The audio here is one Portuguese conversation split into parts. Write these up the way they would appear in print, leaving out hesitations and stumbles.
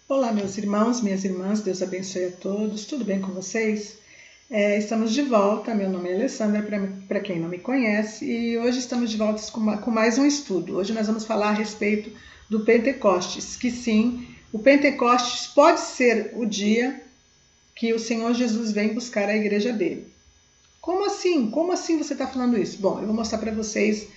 Olá, meus irmãos, minhas irmãs, Deus abençoe a todos, tudo bem com vocês? Estamos de volta, meu nome é Alessandra, para quem não me conhece, e hoje estamos de volta com mais um estudo. Hoje nós vamos falar a respeito do Pentecostes, que sim, o Pentecostes pode ser o dia que o Senhor Jesus vem buscar a igreja dele. Como assim? Como assim você está falando isso? Bom, eu vou mostrar para vocês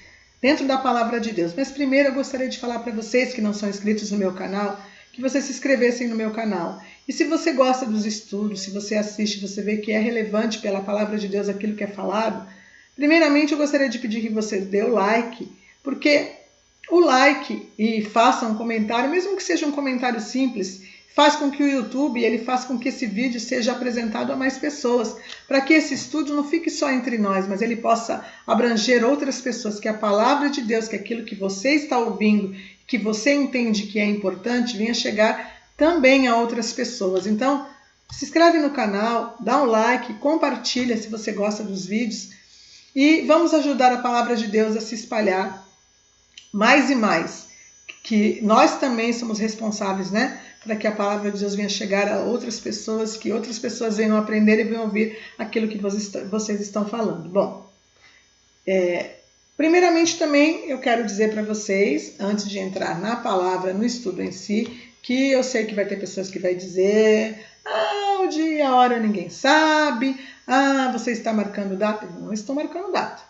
dentro da palavra de Deus, mas primeiro eu gostaria de falar para vocês que não são inscritos no meu canal, que vocês se inscrevessem no meu canal. E se você gosta dos estudos, se você assiste, você vê que é relevante pela palavra de Deus aquilo que é falado, primeiramente eu gostaria de pedir que você dê o like, porque o like e faça um comentário, mesmo que seja um comentário simples, faz com que o YouTube, ele faça com que esse vídeo seja apresentado a mais pessoas, para que esse estudo não fique só entre nós, mas ele possa abranger outras pessoas, que a palavra de Deus, que aquilo que você está ouvindo, que você entende que é importante, venha chegar também a outras pessoas. Então, se inscreve no canal, dá um like, compartilha se você gosta dos vídeos e vamos ajudar a palavra de Deus a se espalhar mais e mais, que nós também somos responsáveis, né, para que a palavra de Deus venha chegar a outras pessoas, que outras pessoas venham aprender e venham ouvir aquilo que vocês estão falando. Bom, primeiramente também eu quero dizer para vocês, antes de entrar na palavra, no estudo em si, que eu sei que vai ter pessoas que vai dizer, o dia e a hora ninguém sabe, você está marcando data. Eu não estou marcando data.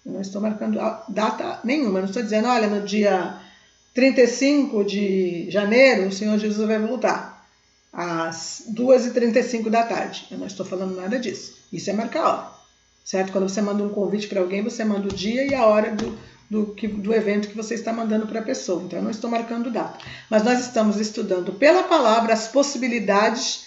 Eu não estou marcando data nenhuma. Eu não estou dizendo, olha, no dia 35 de janeiro o Senhor Jesus vai voltar às 2h35 da tarde. Eu não estou falando nada disso. Isso é marcar a hora. Certo? Quando você manda um convite para alguém, você manda o dia e a hora do evento que você está mandando para a pessoa. Então, eu não estou marcando data. Mas nós estamos estudando pela palavra as possibilidades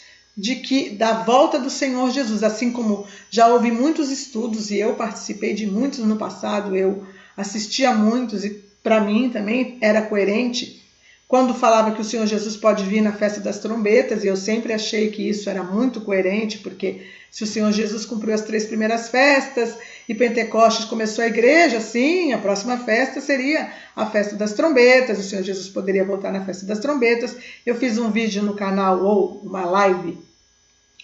da volta do Senhor Jesus. Assim como já houve muitos estudos e eu participei de muitos no passado, eu assisti a muitos e para mim também era coerente quando falava que o Senhor Jesus pode vir na festa das trombetas, e eu sempre achei que isso era muito coerente, porque se o Senhor Jesus cumpriu as 3 primeiras festas e Pentecostes começou a igreja, sim, a próxima festa seria a festa das trombetas, o Senhor Jesus poderia voltar na festa das trombetas. Eu fiz um vídeo no canal, ou uma live,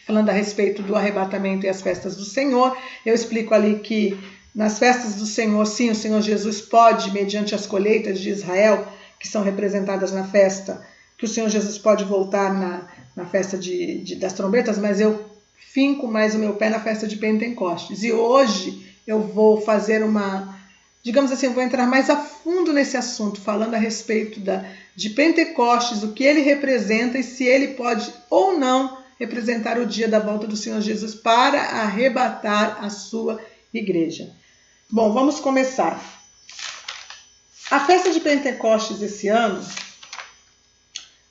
falando a respeito do arrebatamento e as festas do Senhor. Eu explico ali que nas festas do Senhor, sim, o Senhor Jesus pode, mediante as colheitas de Israel, que são representadas na festa, que o Senhor Jesus pode voltar na festa das trombetas, mas eu finco mais o meu pé na festa de Pentecostes. E hoje eu vou fazer digamos assim, eu vou entrar mais a fundo nesse assunto, falando a respeito de Pentecostes, o que ele representa e se ele pode ou não representar o dia da volta do Senhor Jesus para arrebatar a sua igreja. Bom, vamos começar. A festa de Pentecostes esse ano,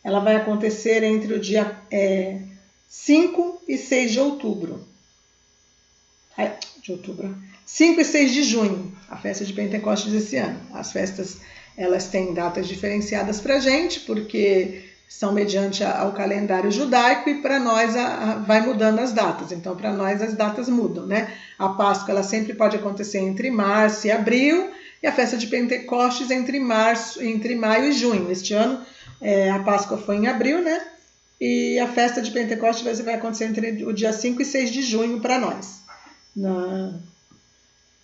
ela vai acontecer entre o dia 5 e 6 de outubro. 5 e 6 de junho, a festa de Pentecostes esse ano. As festas, elas têm datas diferenciadas para a gente, porque são mediante ao calendário judaico, e para nós vai mudando as datas. Então, para nós as datas mudam, né? A Páscoa, ela sempre pode acontecer entre março e abril, e a festa de Pentecostes entre maio e junho. Este ano a Páscoa foi em abril, né? E a festa de Pentecostes vai acontecer entre o dia 5 e 6 de junho para nós.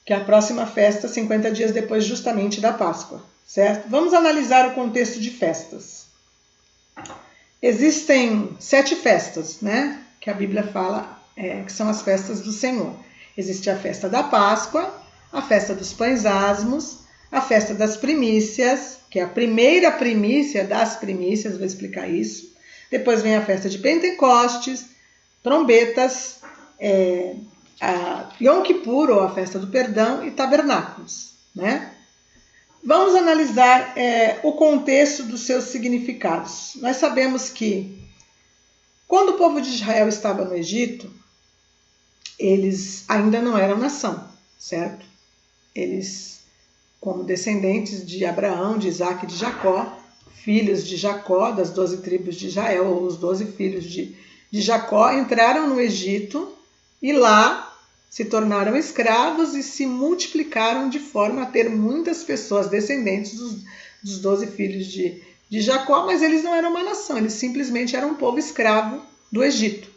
Que é a próxima festa, 50 dias depois justamente da Páscoa, certo? Vamos analisar o contexto de festas. Existem 7 festas, né? Que a Bíblia fala que são as festas do Senhor. Existe a festa da Páscoa, a festa dos pães asmos, a festa das primícias, que é a primeira primícia das primícias, vou explicar isso. Depois vem a festa de Pentecostes, trombetas, a Yom Kippur, ou a festa do perdão, e tabernáculos, né? Vamos analisar o contexto dos seus significados. Nós sabemos que quando o povo de Israel estava no Egito, eles ainda não eram nação, certo? Eles, como descendentes de Abraão, de Isaac e de Jacó, filhos de Jacó, das 12 tribos de Israel, ou os 12 filhos de Jacó, entraram no Egito e lá se tornaram escravos e se multiplicaram de forma a ter muitas pessoas descendentes dos 12 filhos de de Jacó, mas eles não eram uma nação, eles simplesmente eram um povo escravo do Egito.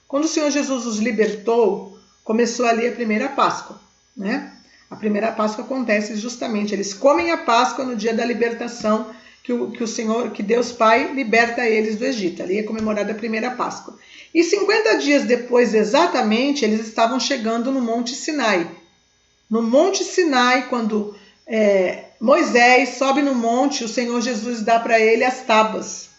Quando o Senhor Jesus os libertou, começou ali a primeira Páscoa, né? A primeira Páscoa acontece justamente, eles comem a Páscoa no dia da libertação, que Deus Pai liberta eles do Egito. Ali é comemorada a primeira Páscoa. E 50 dias depois, exatamente, eles estavam chegando no Monte Sinai. No Monte Sinai, quando Moisés sobe no monte, o Senhor Jesus dá para ele as tábuas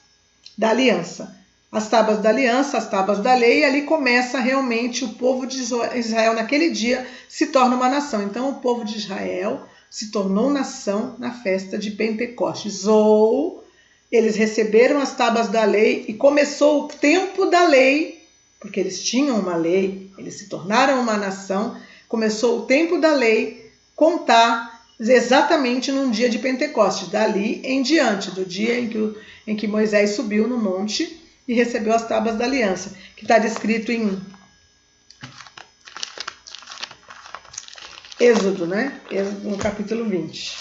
da aliança. As tábuas da aliança, as tábuas da lei, e ali começa realmente o povo de Israel, naquele dia, se torna uma nação. Então, o povo de Israel se tornou nação na festa de Pentecostes. Ou eles receberam as tábuas da lei e começou o tempo da lei, porque eles tinham uma lei, eles se tornaram uma nação, começou o tempo da lei contar exatamente num dia de Pentecostes, dali em diante, do dia em que Moisés subiu no monte e recebeu as tábuas da aliança, que está descrito em Êxodo, né? Êxodo, no capítulo 20.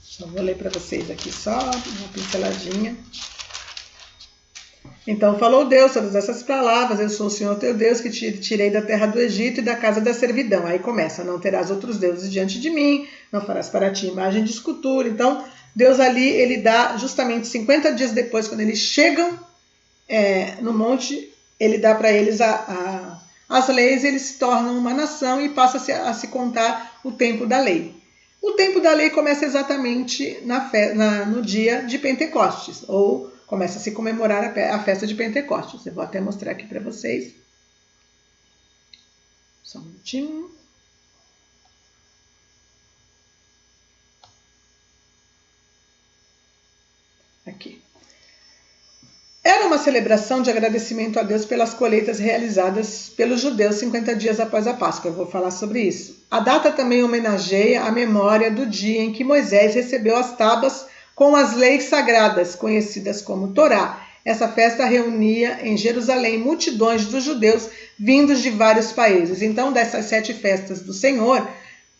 Só vou ler para vocês aqui só uma pinceladinha. Então falou Deus todas essas palavras: eu sou o Senhor teu Deus, que te tirei da terra do Egito e da casa da servidão. Aí começa: não terás outros deuses diante de mim, não farás para ti imagem de escultura. Então Deus ali, ele dá justamente 50 dias depois, quando eles chegam no monte, ele dá para eles as leis, eles se tornam uma nação e passa a se contar o tempo da lei. O tempo da lei começa exatamente no dia de Pentecostes, ou começa a se comemorar a festa de Pentecostes. Eu vou até mostrar aqui para vocês. Só um minutinho. Aqui. Era uma celebração de agradecimento a Deus pelas colheitas realizadas pelos judeus 50 dias após a Páscoa. Eu vou falar sobre isso. A data também homenageia a memória do dia em que Moisés recebeu as tábuas com as leis sagradas, conhecidas como Torá. Essa festa reunia em Jerusalém multidões dos judeus vindos de vários países. Então, dessas 7 festas do Senhor,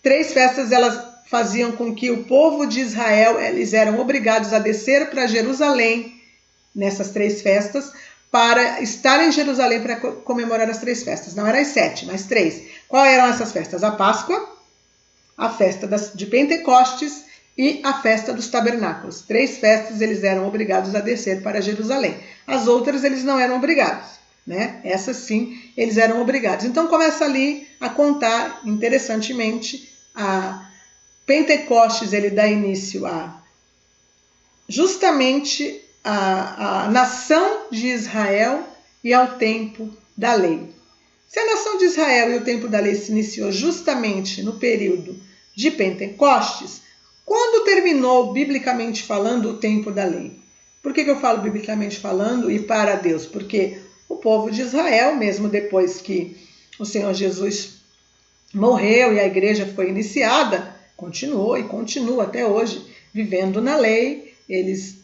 3 festas elas faziam com que o povo de Israel, eles eram obrigados a descer para Jerusalém nessas 3 festas, para estar em Jerusalém para comemorar as 3 festas. Não eram as 7, mas 3. Quais eram essas festas? A Páscoa, a festa de Pentecostes e a festa dos tabernáculos. 3 festas eles eram obrigados a descer para Jerusalém. As outras eles não eram obrigados, né? Essas sim, eles eram obrigados. Então começa ali a contar, interessantemente, a Pentecostes, ele dá início a justamente a nação de Israel e ao tempo da lei. Se a nação de Israel e o tempo da lei se iniciou justamente no período de Pentecostes, quando terminou, biblicamente falando, o tempo da lei? Por que eu falo biblicamente falando e para Deus? Porque o povo de Israel, mesmo depois que o Senhor Jesus morreu e a igreja foi iniciada, continuou e continua até hoje vivendo na lei. Eles,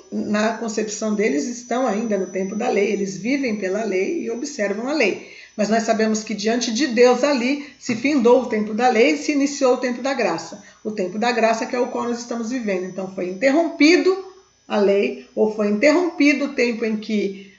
na concepção deles, estão ainda no tempo da lei, eles vivem pela lei e observam a lei. Mas nós sabemos que diante de Deus ali se findou o tempo da lei e se iniciou o tempo da graça. O tempo da graça que é o qual nós estamos vivendo. Então foi interrompido a lei, ou foi interrompido o tempo em que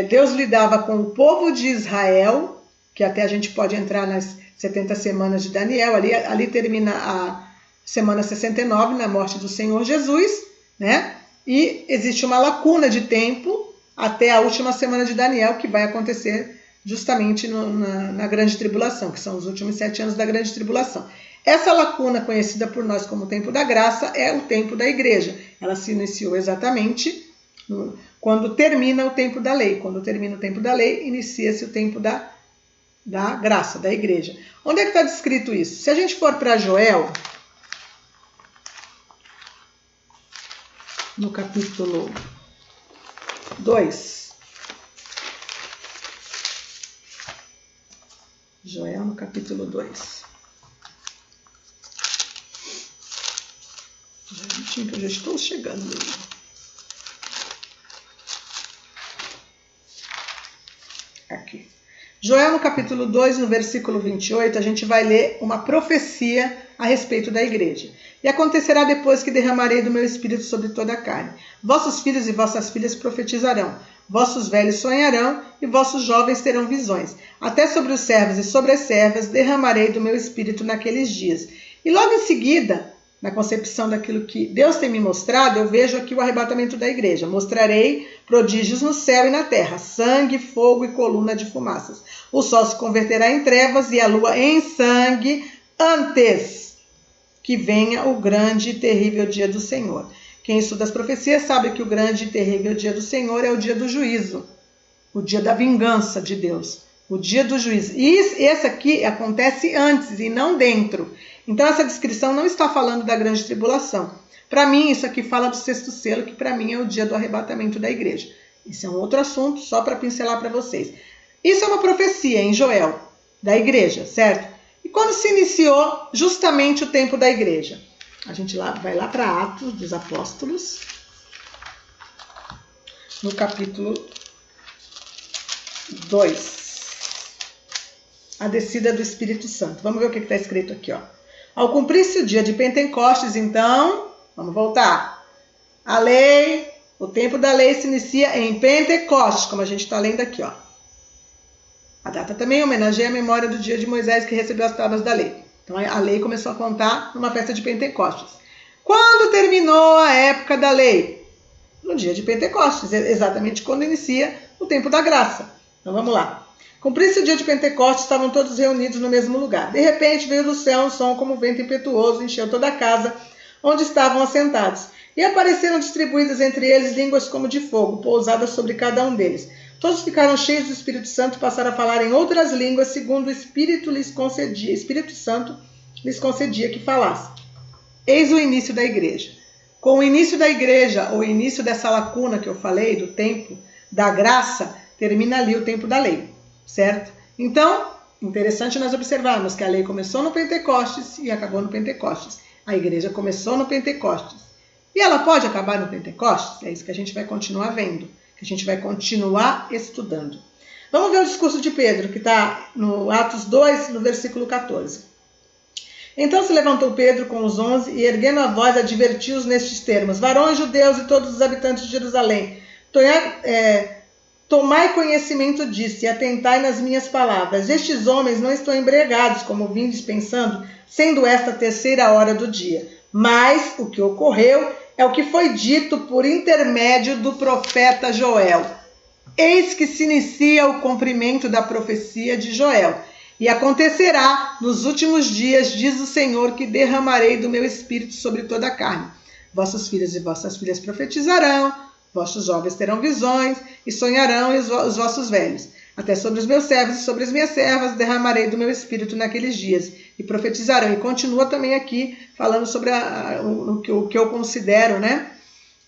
Deus lidava com o povo de Israel, que até a gente pode entrar nas 70 semanas de Daniel, ali termina a semana 69, na morte do Senhor Jesus, né? E existe uma lacuna de tempo até a última semana de Daniel, que vai acontecer justamente na grande tribulação, que são os últimos 7 anos da grande tribulação. Essa lacuna, conhecida por nós como tempo da graça, é o tempo da igreja. Ela se iniciou exatamente quando termina o tempo da lei. Quando termina o tempo da lei, inicia-se o tempo da graça, da igreja. Onde é que está descrito isso? Se a gente for para Joel, no capítulo 2, Joel no capítulo 2. Gente, que eu já estou chegando ali. Aqui. Joel no capítulo 2, no versículo 28, a gente vai ler uma profecia a respeito da igreja. E acontecerá depois que derramarei do meu espírito sobre toda a carne. Vossos filhos e vossas filhas profetizarão, vossos velhos sonharão e vossos jovens terão visões. Até sobre os servos e sobre as servas derramarei do meu espírito naqueles dias. E logo em seguida, na concepção daquilo que Deus tem me mostrado, eu vejo aqui o arrebatamento da igreja. Mostrarei prodígios no céu e na terra, sangue, fogo e coluna de fumaças. O sol se converterá em trevas e a lua em sangue antes que venha o grande e terrível dia do Senhor. Quem estuda as profecias sabe que o grande e terrível dia do Senhor é o dia do juízo, o dia da vingança de Deus, o dia do juízo. E esse aqui acontece antes e não dentro. Então essa descrição não está falando da grande tribulação. Para mim, isso aqui fala do sexto selo, que para mim é o dia do arrebatamento da igreja. Isso é um outro assunto, só para pincelar para vocês. Isso é uma profecia em Joel, da igreja, certo? E quando se iniciou justamente o tempo da igreja? A gente vai lá para Atos dos Apóstolos, no capítulo 2. A descida do Espírito Santo. Vamos ver o que está escrito aqui, ó. Ao cumprir-se o dia de Pentecostes, então, vamos voltar. A lei, o tempo da lei se inicia em Pentecostes, como a gente está lendo aqui, ó. A data também homenageia a memória do dia de Moisés que recebeu as tábuas da lei. Então a lei começou a contar numa festa de Pentecostes. Quando terminou a época da lei? No dia de Pentecostes, exatamente quando inicia o tempo da graça. Então vamos lá. Cumpriu-se o dia de Pentecostes, estavam todos reunidos no mesmo lugar. De repente veio do céu um som como vento impetuoso, encheu toda a casa onde estavam assentados. E apareceram distribuídas entre eles línguas como de fogo, pousadas sobre cada um deles. Todos ficaram cheios do Espírito Santo e passaram a falar em outras línguas, segundo o Espírito Santo lhes concedia que falassem. Eis o início da igreja. Com o início da igreja, ou o início dessa lacuna que eu falei, do tempo da graça, termina ali o tempo da lei, certo? Então, interessante nós observarmos que a lei começou no Pentecostes e acabou no Pentecostes. A igreja começou no Pentecostes. E ela pode acabar no Pentecostes? É isso que a gente vai continuar vendo, que a gente vai continuar estudando. Vamos ver o discurso de Pedro, que está no Atos 2, no versículo 14. Então se levantou Pedro com os 11 e, erguendo a voz, advertiu-os nestes termos: varões judeus e todos os habitantes de Jerusalém, tomai conhecimento disso e atentai nas minhas palavras. Estes homens não estão embriagados, como vindes pensando, sendo esta a terceira hora do dia. Mas o que ocorreu é o que foi dito por intermédio do profeta Joel. Eis que se inicia o cumprimento da profecia de Joel. E acontecerá nos últimos dias, diz o Senhor, que derramarei do meu espírito sobre toda a carne. Vossos filhos e vossas filhas profetizarão, vossos jovens terão visões e sonharão, e os vossos velhos. Até sobre os meus servos e sobre as minhas servas derramarei do meu espírito naqueles dias, e profetizarão. E continua também aqui falando sobre o que eu considero, né,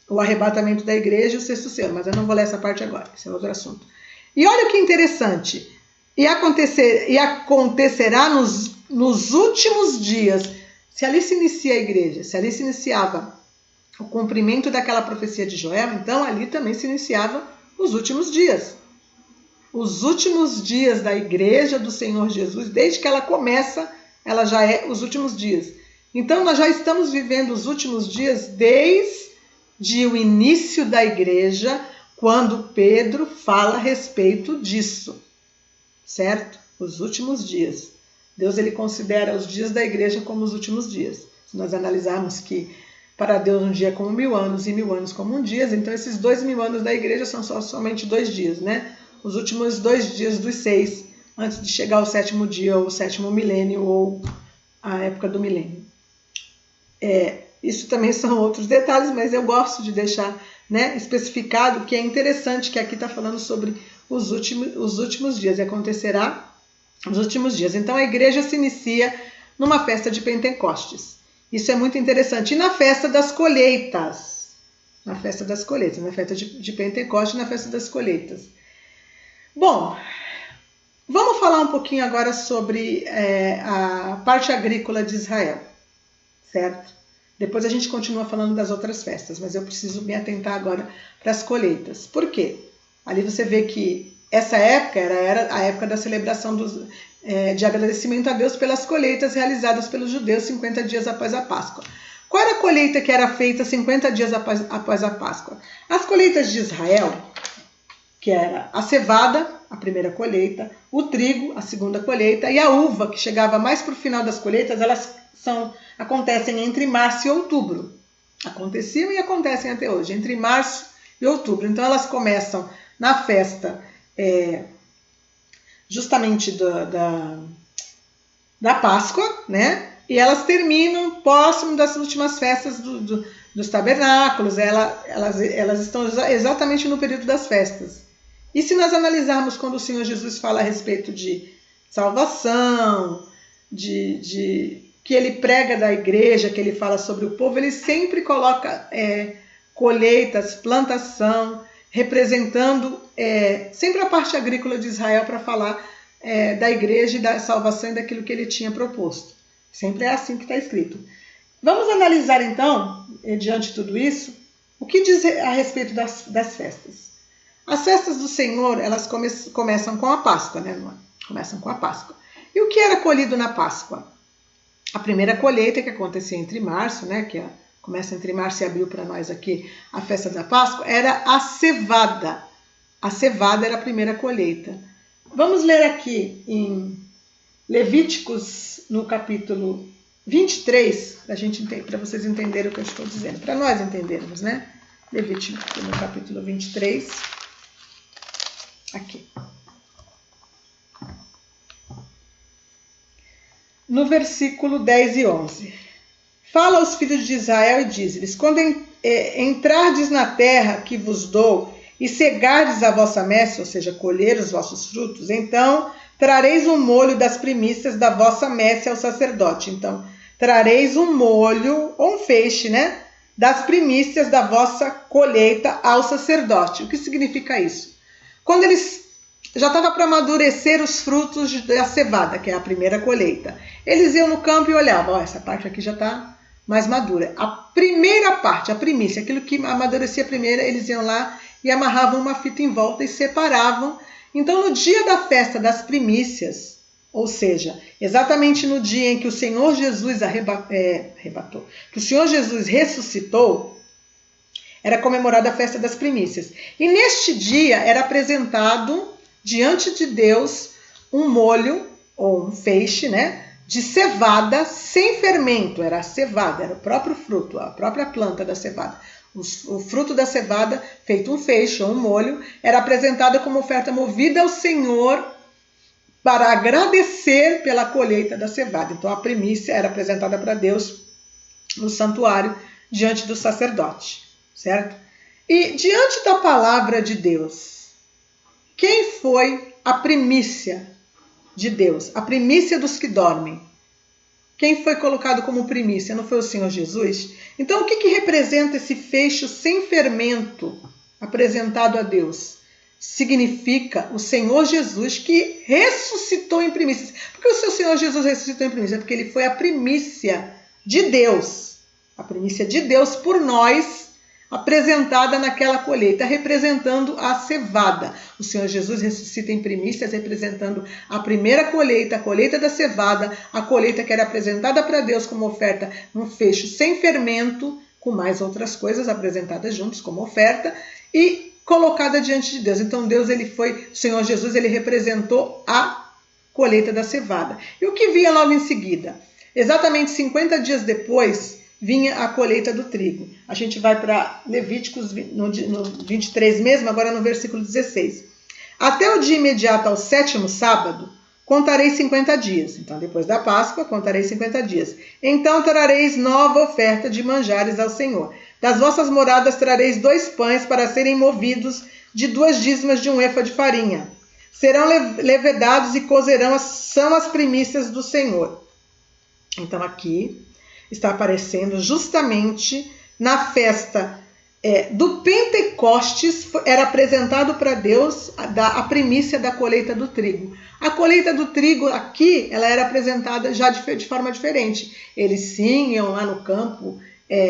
o arrebatamento da igreja e o sexto selo, mas eu não vou ler essa parte agora, esse é outro assunto. E olha que interessante, e acontecerá nos últimos dias. Se ali se inicia a igreja, se ali se iniciava o cumprimento daquela profecia de Joel, então ali também se iniciava os últimos dias. Os últimos dias da igreja do Senhor Jesus, desde que ela começa, ela já é os últimos dias. Então nós já estamos vivendo os últimos dias desde o início da igreja, quando Pedro fala a respeito disso. Certo? Os últimos dias. Deus ele considera os dias da igreja como os últimos dias. Se nós analisarmos que para Deus um dia é como 1000 anos e 1000 anos como um dia, então esses 2000 anos da igreja são somente 2 dias, né? Os últimos 2 dias dos 6, antes de chegar ao 7º dia, ou o 7º milênio, ou a época do milênio. Isso também são outros detalhes, mas eu gosto de deixar, né, especificado que é interessante que aqui está falando sobre os últimos dias, e acontecerá nos últimos dias. Então a igreja se inicia numa festa de Pentecostes. Isso é muito interessante. E na festa das colheitas. Na festa das colheitas, na festa de Pentecostes, na festa das colheitas. Bom, vamos falar um pouquinho agora sobre a parte agrícola de Israel, certo? Depois a gente continua falando das outras festas, mas eu preciso me atentar agora para as colheitas. Por quê? Ali você vê que essa época era a época da celebração de agradecimento a Deus pelas colheitas realizadas pelos judeus 50 dias após a Páscoa. Qual era a colheita que era feita 50 dias após a Páscoa? As colheitas de Israel, que era a cevada, a primeira colheita, o trigo, a segunda colheita, e a uva, que chegava mais para o final das colheitas, elas acontecem entre março e outubro. Aconteciam e acontecem até hoje, entre março e outubro. Então elas começam na festa justamente da Páscoa, né? E elas terminam próximo das últimas festas dos tabernáculos. Elas estão exatamente no período das festas. E se nós analisarmos quando o Senhor Jesus fala a respeito de salvação, que ele prega da igreja, que ele fala sobre o povo, ele sempre coloca colheitas, plantação, representando sempre a parte agrícola de Israel para falar da igreja e da salvação e daquilo que ele tinha proposto. Sempre é assim que está escrito. Vamos analisar então, diante de tudo isso, o que diz a respeito das festas. As festas do Senhor, elas começam com a Páscoa, né? Começam com a Páscoa. E o que era colhido na Páscoa? A primeira colheita, que acontecia entre março, né? Que começa entre março e abril para nós aqui, a festa da Páscoa, era a cevada. A cevada era a primeira colheita. Vamos ler aqui em Levíticos, no capítulo 23, para vocês entenderem o que eu estou dizendo, para nós entendermos, né? Levíticos, no capítulo 23, aqui. No versículo 10 e 11. Fala aos filhos de Israel e diz-lhes: quando entrardes na terra que vos dou e cegardes a vossa messe, ou seja, colher os vossos frutos, então trareis um molho das primícias da vossa messe ao sacerdote. Então, trareis um molho, ou um feixe, né? Das primícias da vossa colheita ao sacerdote. O que significa isso? Quando eles já estava para amadurecer os frutos da cevada, que é a primeira colheita, eles iam no campo e olhavam, essa parte aqui já está mais madura. A primeira parte, a primícia, aquilo que amadurecia primeiro, eles iam lá e amarravam uma fita em volta e separavam. Então, no dia da festa das primícias, ou seja, exatamente no dia em que o Senhor Jesus que o Senhor Jesus ressuscitou, era comemorada a festa das primícias. E neste dia era apresentado diante de Deus um molho, ou um feixe, né, de cevada sem fermento. Era a cevada, era o próprio fruto, a própria planta da cevada. O fruto da cevada, feito um feixe ou um molho, era apresentado como oferta movida ao Senhor para agradecer pela colheita da cevada. Então a primícia era apresentada para Deus no santuário diante do sacerdote, certo? E diante da palavra de Deus, quem foi a primícia de Deus? A primícia dos que dormem. Quem foi colocado como primícia? Não foi o Senhor Jesus? Então, o que representa esse feixe sem fermento apresentado a Deus? Significa o Senhor Jesus que ressuscitou em primícias. Por que o seu Senhor Jesus ressuscitou em primícia? Porque ele foi a primícia de Deus. A primícia de Deus por nós, apresentada naquela colheita, representando a cevada. O Senhor Jesus ressuscita em primícias, representando a primeira colheita, a colheita da cevada, a colheita que era apresentada para Deus como oferta num feixe sem fermento, com mais outras coisas apresentadas juntos como oferta, e colocada diante de Deus. Então o Senhor Jesus, ele representou a colheita da cevada. E o que vinha logo em seguida? Exatamente 50 dias depois, vinha a colheita do trigo. A gente vai para Levíticos no 23 mesmo, agora no versículo 16. Até o dia imediato ao 7º sábado, contarei 50 dias. Então, depois da Páscoa, contarei 50 dias. Então trareis nova oferta de manjares ao Senhor. Das vossas moradas trareis 2 pães para serem movidos de 2 dízimas de um efa de farinha. Serão levedados e cozerão, são as primícias do Senhor. Então, aqui está aparecendo justamente na festa do Pentecostes, era apresentado para Deus a primícia da colheita do trigo. A colheita do trigo aqui, ela era apresentada já de forma diferente. Eles sim iam lá no campo,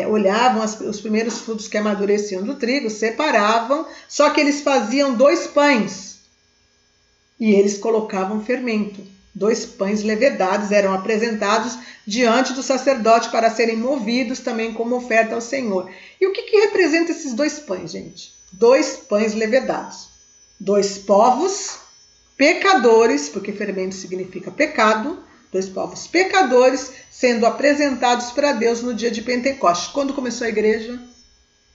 olhavam os primeiros frutos que amadureciam do trigo, separavam, só que eles faziam 2 pães e eles colocavam fermento. 2 pães levedados eram apresentados diante do sacerdote para serem movidos também como oferta ao Senhor. E o que representa esses 2 pães, gente? 2 pães levedados. 2 povos pecadores, porque fermento significa pecado, 2 povos pecadores sendo apresentados para Deus no dia de Pentecostes. Quando começou a igreja?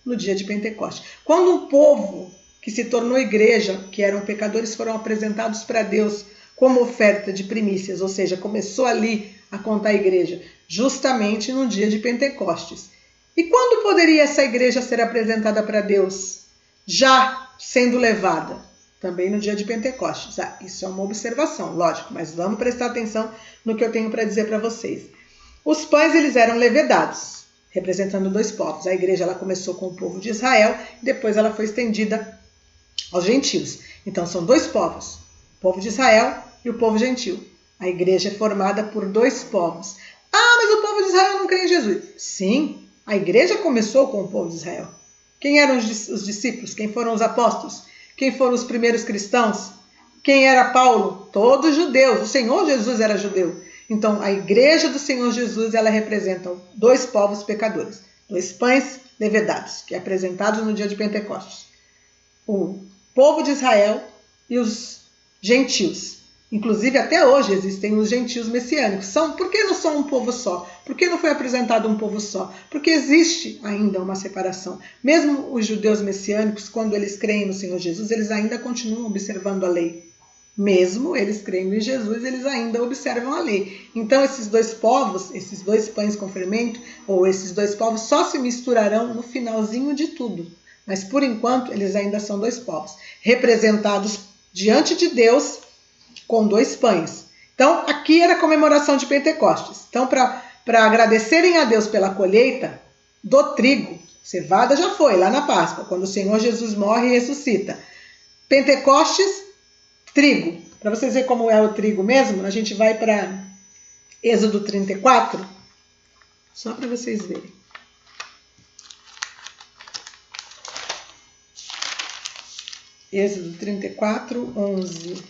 No dia de Pentecostes. Quando um povo que se tornou igreja, que eram pecadores, foram apresentados para Deus como oferta de primícias, ou seja, começou ali a contar a igreja, justamente no dia de Pentecostes. E quando poderia essa igreja ser apresentada para Deus? Já sendo levada? Também no dia de Pentecostes. Isso é uma observação, lógico, mas vamos prestar atenção no que eu tenho para dizer para vocês. Os pães, eles eram levedados, representando 2 povos. A igreja ela começou com o povo de Israel, depois ela foi estendida aos gentios. Então são 2 povos, o povo de Israel e o povo gentil. A igreja é formada por 2 povos. Mas o povo de Israel não crê em Jesus. Sim, a igreja começou com o povo de Israel. Quem eram os discípulos? Quem foram os apóstolos? Quem foram os primeiros cristãos? Quem era Paulo? Todos judeus. O Senhor Jesus era judeu. Então, a igreja do Senhor Jesus, ela representa 2 povos pecadores. 2 pães levedados, que é apresentados no dia de Pentecostes. O povo de Israel e os gentios. Inclusive, até hoje existem os gentios messiânicos. Por que não são um povo só? Por que não foi apresentado um povo só? Porque existe ainda uma separação. Mesmo os judeus messiânicos, quando eles creem no Senhor Jesus, eles ainda continuam observando a lei. Mesmo eles crendo em Jesus, eles ainda observam a lei. Então, esses 2 povos, esses 2 pães com fermento, ou esses 2 povos, só se misturarão no finalzinho de tudo. Mas, por enquanto, eles ainda são 2 povos, representados diante de Deus com 2 pães. Então, aqui era a comemoração de Pentecostes. Então, para agradecerem a Deus pela colheita do trigo, cevada já foi, lá na Páscoa, quando o Senhor Jesus morre e ressuscita. Pentecostes, trigo. Para vocês verem como é o trigo mesmo, a gente vai para Êxodo 34, só para vocês verem. Êxodo 34, 11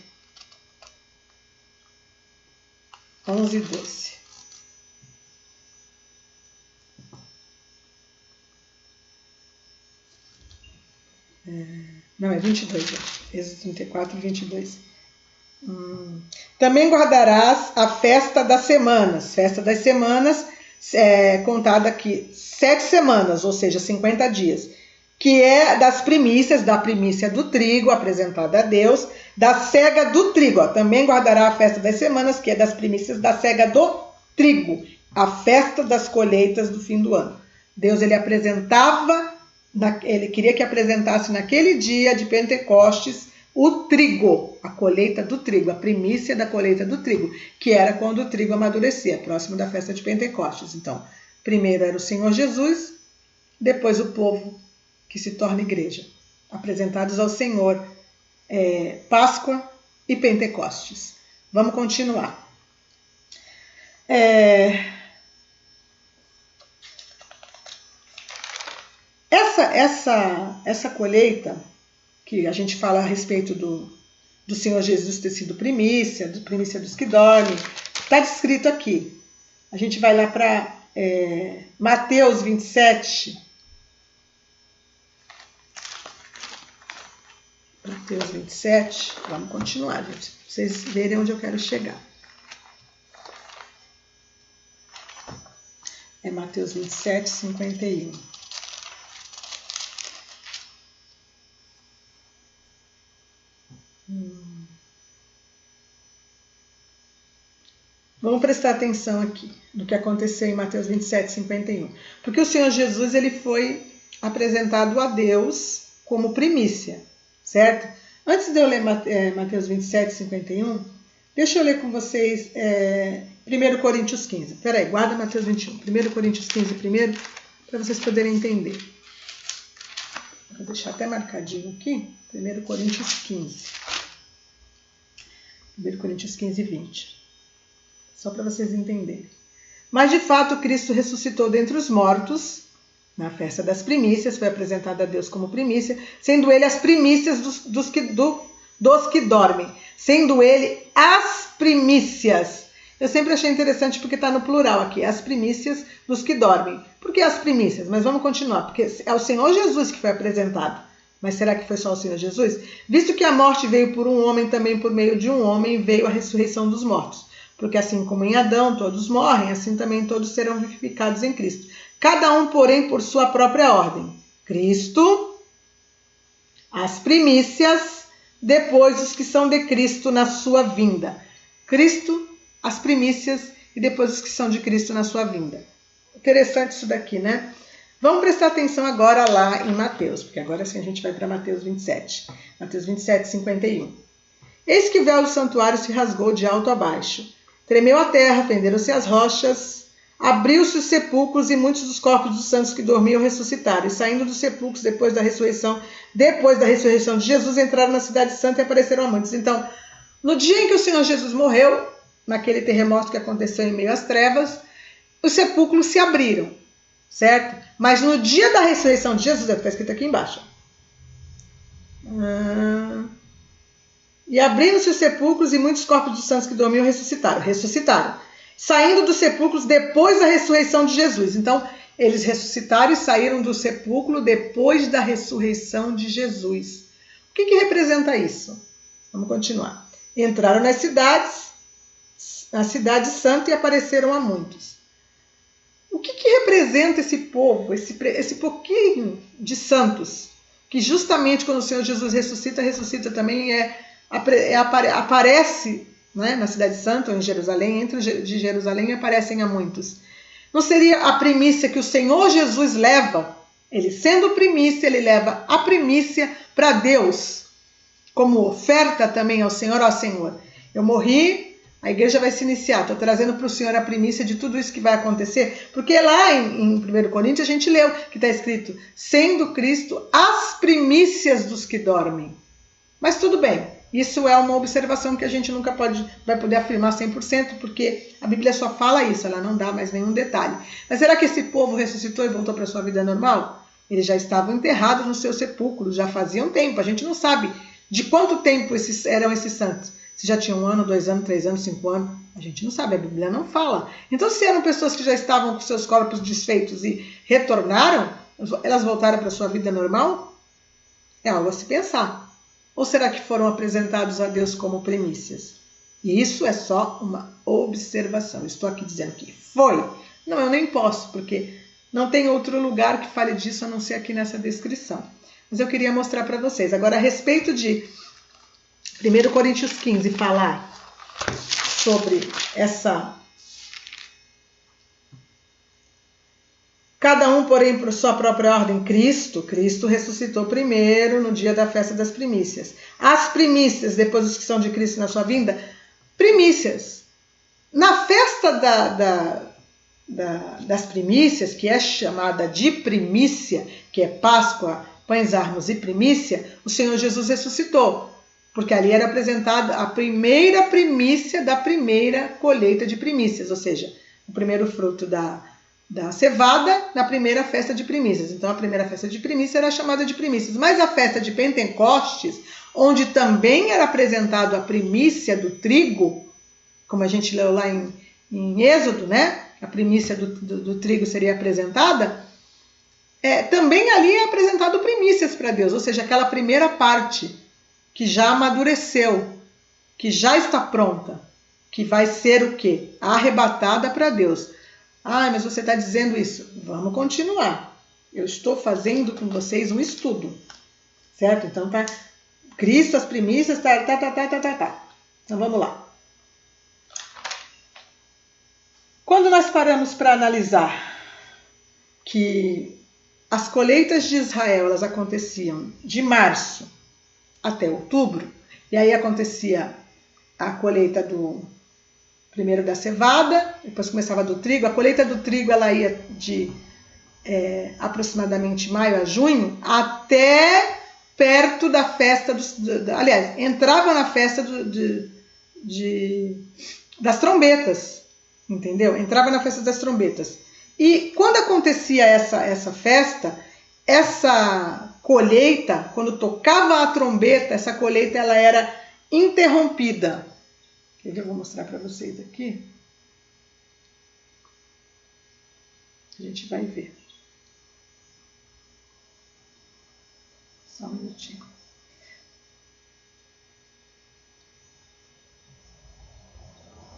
e 12. Não, é 22, Êxodo 34, 22. Também guardarás a festa das semanas. Festa das semanas é contada aqui 7 semanas, ou seja, 50 dias. Que é das primícias, da primícia do trigo apresentada a Deus, da cega do trigo. Também guardará a festa das semanas, que é das primícias da cega do trigo, a festa das colheitas do fim do ano. Deus ele queria que apresentasse naquele dia de Pentecostes o trigo, a colheita do trigo, a primícia da colheita do trigo, que era quando o trigo amadurecia, próximo da festa de Pentecostes. Então, primeiro era o Senhor Jesus, depois o povo que se torna igreja, apresentados ao Senhor, Páscoa e Pentecostes. Vamos continuar. Essa colheita, que a gente fala a respeito do Senhor Jesus ter sido primícia dos que dormem, está descrito aqui. A gente vai lá para Mateus 27. Mateus 27, vamos continuar, gente, para vocês verem onde eu quero chegar. É Mateus 27, 51. Vamos prestar atenção aqui no que aconteceu em Mateus 27, 51. Porque o Senhor Jesus ele foi apresentado a Deus como primícia, certo? Antes de eu ler Mateus 27, 51, deixa eu ler com vocês 1 Coríntios 15. Peraí, guarda Mateus 21. 1 Coríntios 15 primeiro, para vocês poderem entender. Vou deixar até marcadinho aqui. 1 Coríntios 15. 1 Coríntios 15, 20. Só para vocês entenderem. Mas de fato Cristo ressuscitou dentre os mortos, na festa das primícias, foi apresentado a Deus como primícia, sendo ele as primícias dos que dormem. sendo ele as primícias. Eu sempre achei interessante porque está no plural aqui, as primícias dos que dormem. Por que as primícias? Mas vamos continuar, porque é o Senhor Jesus que foi apresentado. Mas será que foi só o Senhor Jesus? Visto que a morte veio por um homem, também por meio de um homem veio a ressurreição dos mortos. Porque assim como em Adão todos morrem, assim também todos serão vivificados em Cristo. Cada um, porém, por sua própria ordem. Cristo, as primícias, depois os que são de Cristo na sua vinda. Cristo, as primícias e depois os que são de Cristo na sua vinda. Interessante isso daqui, né? Vamos prestar atenção agora lá em Mateus, porque agora sim a gente vai para Mateus 27. Mateus 27, 51. Eis que o véu do santuário se rasgou de alto a baixo. Tremeu a terra, fenderam-se as rochas, abriu-se os sepulcros e muitos dos corpos dos santos que dormiam ressuscitaram. E saindo dos sepulcros depois da ressurreição de Jesus, entraram na cidade santa e apareceram a muitos. Então, no dia em que o Senhor Jesus morreu, naquele terremoto que aconteceu em meio às trevas, os sepulcros se abriram, certo? Mas no dia da ressurreição de Jesus, está escrito aqui embaixo. E abrindo-se os sepulcros e muitos corpos dos santos que dormiam ressuscitaram. Saindo dos sepulcros depois da ressurreição de Jesus. Então, eles ressuscitaram e saíram do sepulcro depois da ressurreição de Jesus. O que representa isso? Vamos continuar. Entraram na cidade santa e apareceram a muitos. O que representa esse povo, esse pouquinho de santos, que justamente quando o Senhor Jesus ressuscita também aparece, né, na cidade santa, ou em Jerusalém, entre de Jerusalém aparecem a muitos. Não seria a primícia que o Senhor Jesus leva? Ele sendo primícia, ele leva a primícia para Deus, como oferta também ao Senhor. Ó Senhor, eu morri, a igreja vai se iniciar, estou trazendo para o Senhor a primícia de tudo isso que vai acontecer, porque lá em 1 Coríntios a gente leu que está escrito, sendo Cristo as primícias dos que dormem. Mas tudo bem, isso é uma observação que a gente nunca vai poder afirmar 100%, porque a Bíblia só fala isso, ela não dá mais nenhum detalhe. Mas será que esse povo ressuscitou e voltou para a sua vida normal? Eles já estavam enterrados nos seus sepulcros, já faziam tempo, a gente não sabe de quanto tempo eram esses santos. Se já tinha 1 ano, 2 anos, 3 anos, 5 anos, a gente não sabe, a Bíblia não fala. Então, se eram pessoas que já estavam com seus corpos desfeitos e retornaram, elas voltaram para a sua vida normal? É algo a se pensar. Ou será que foram apresentados a Deus como primícias? E isso é só uma observação. Estou aqui dizendo que foi. Não, eu nem posso, porque não tem outro lugar que fale disso a não ser aqui nessa descrição. Mas eu queria mostrar para vocês. Agora, a respeito de 1 Coríntios 15, falar sobre essa... Cada um, porém, por sua própria ordem, Cristo ressuscitou primeiro no dia da festa das primícias. As primícias, depois os que são de Cristo na sua vinda, primícias. Na festa das primícias, que é chamada de primícia, que é Páscoa, pães, armos e primícia, o Senhor Jesus ressuscitou. Porque ali era apresentada a primeira primícia da primeira colheita de primícias, ou seja, o primeiro fruto da cevada na primeira festa de primícias. Então a primeira festa de primícias era chamada de primícias. Mas a festa de Pentecostes, onde também era apresentado a primícia do trigo, como a gente leu lá em Êxodo, né? A primícia do trigo seria apresentada, também ali é apresentado primícias para Deus, ou seja, aquela primeira parte que já amadureceu, que já está pronta, que vai ser o quê? Arrebatada para Deus. Ah, mas você está dizendo isso. Vamos continuar. Eu estou fazendo com vocês um estudo, certo? Então tá, Cristo, as primícias, tá. Então vamos lá. Quando nós paramos para analisar que as colheitas de Israel, elas aconteciam de março até outubro, e aí acontecia a colheita primeiro da cevada, depois começava do trigo. A colheita do trigo ela ia de aproximadamente maio a junho, até perto da festa aliás, entrava na festa das trombetas, entendeu? Entrava na festa das trombetas. E quando acontecia essa festa, essa colheita, quando tocava a trombeta, essa colheita ela era interrompida. Eu vou mostrar para vocês aqui. A gente vai ver. Só um minutinho.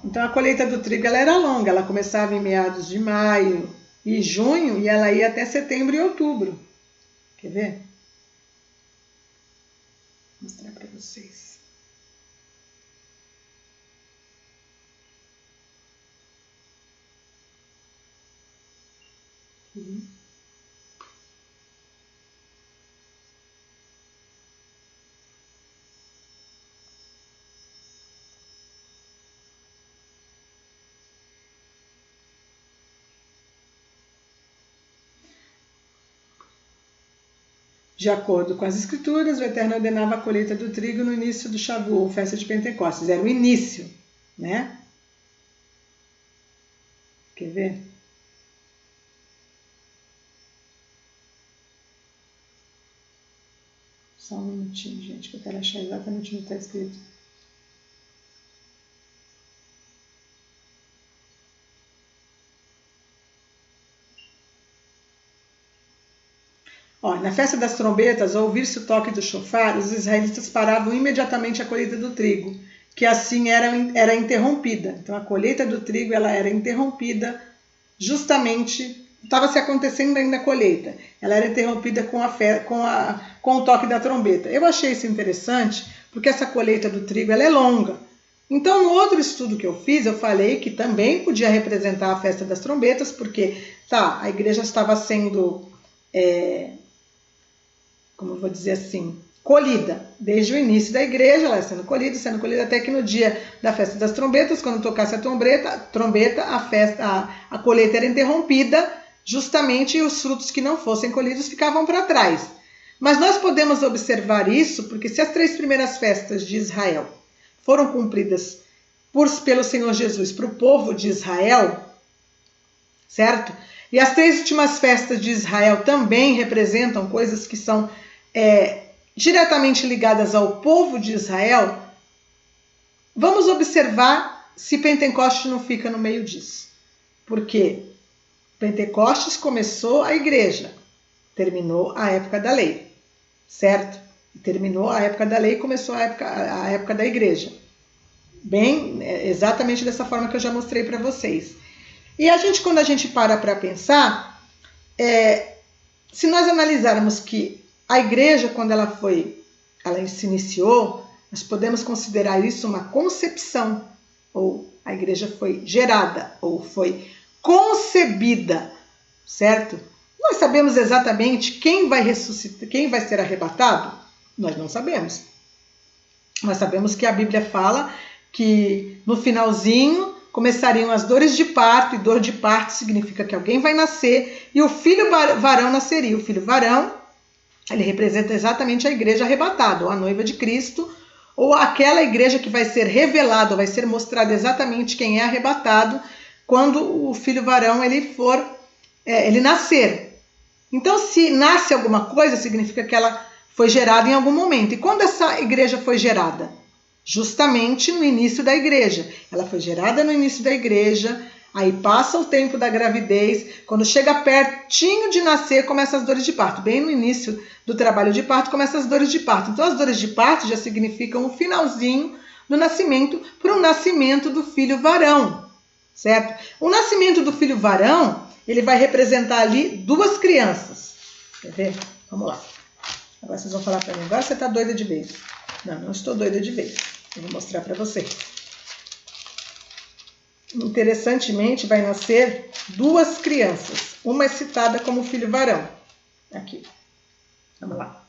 Então, a colheita do trigo ela era longa. Ela começava em meados de maio e junho e ela ia até setembro e outubro. Quer ver? Vou mostrar para vocês. De acordo com as escrituras, o Eterno ordenava a colheita do trigo no início do Shavuot, festa de Pentecostes. Era o início, né? Quer ver? Só um minutinho, gente, que eu quero achar exatamente onde está escrito. Ó, na festa das trombetas, ao ouvir-se o toque do chofar, os israelitas paravam imediatamente a colheita do trigo, que assim era interrompida. Então, a colheita do trigo ela era interrompida justamente, estava se acontecendo ainda a colheita, ela era interrompida com o toque da trombeta. Eu achei isso interessante, porque essa colheita do trigo ela é longa. Então, no outro estudo que eu fiz, eu falei que também podia representar a festa das trombetas, porque a igreja estava sendo... como eu vou dizer assim, colhida. Desde o início da igreja, ela sendo colhida, até que no dia da festa das trombetas, quando tocasse a trombeta, a colheita era interrompida, justamente, e os frutos que não fossem colhidos ficavam para trás. Mas nós podemos observar isso, porque se as 3 primeiras festas de Israel foram cumpridas pelo Senhor Jesus para o povo de Israel, certo? E as 3 últimas festas de Israel também representam coisas que são diretamente ligadas ao povo de Israel. Vamos observar se Pentecostes não fica no meio disso. Porque Pentecostes começou a igreja, terminou a época da lei, certo? Terminou a época da lei e começou a época da igreja. Bem, exatamente dessa forma que eu já mostrei para vocês. E quando a gente para pensar, se nós analisarmos que a igreja, quando ela se iniciou, nós podemos considerar isso uma concepção, ou a igreja foi gerada, ou foi concebida, certo? Nós sabemos exatamente quem vai ressuscitar, quem vai ser arrebatado? Nós não sabemos. Nós sabemos que a Bíblia fala que no finalzinho começariam as dores de parto, e dor de parto significa que alguém vai nascer e o filho varão nasceria. O filho varão, ele representa exatamente a igreja arrebatada, ou a noiva de Cristo, ou aquela igreja que vai ser revelada, vai ser mostrado exatamente quem é arrebatado quando o filho varão ele nascer. Então, se nasce alguma coisa, significa que ela foi gerada em algum momento. E quando essa igreja foi gerada? Justamente no início da igreja. Ela foi gerada no início da igreja, aí passa o tempo da gravidez, quando chega pertinho de nascer, começam as dores de parto. Bem no início do trabalho de parto, começam as dores de parto. Então, as dores de parto já significam o finalzinho do nascimento para o nascimento do filho varão, certo? O nascimento do filho varão, ele vai representar ali 2 crianças. Quer ver? Vamos lá. Agora vocês vão falar para mim, agora você está doida de vez. Não, não estou doida de vez. Eu vou mostrar para vocês. Interessantemente, vai nascer 2 crianças. Uma é citada como filho varão. Aqui. Vamos lá.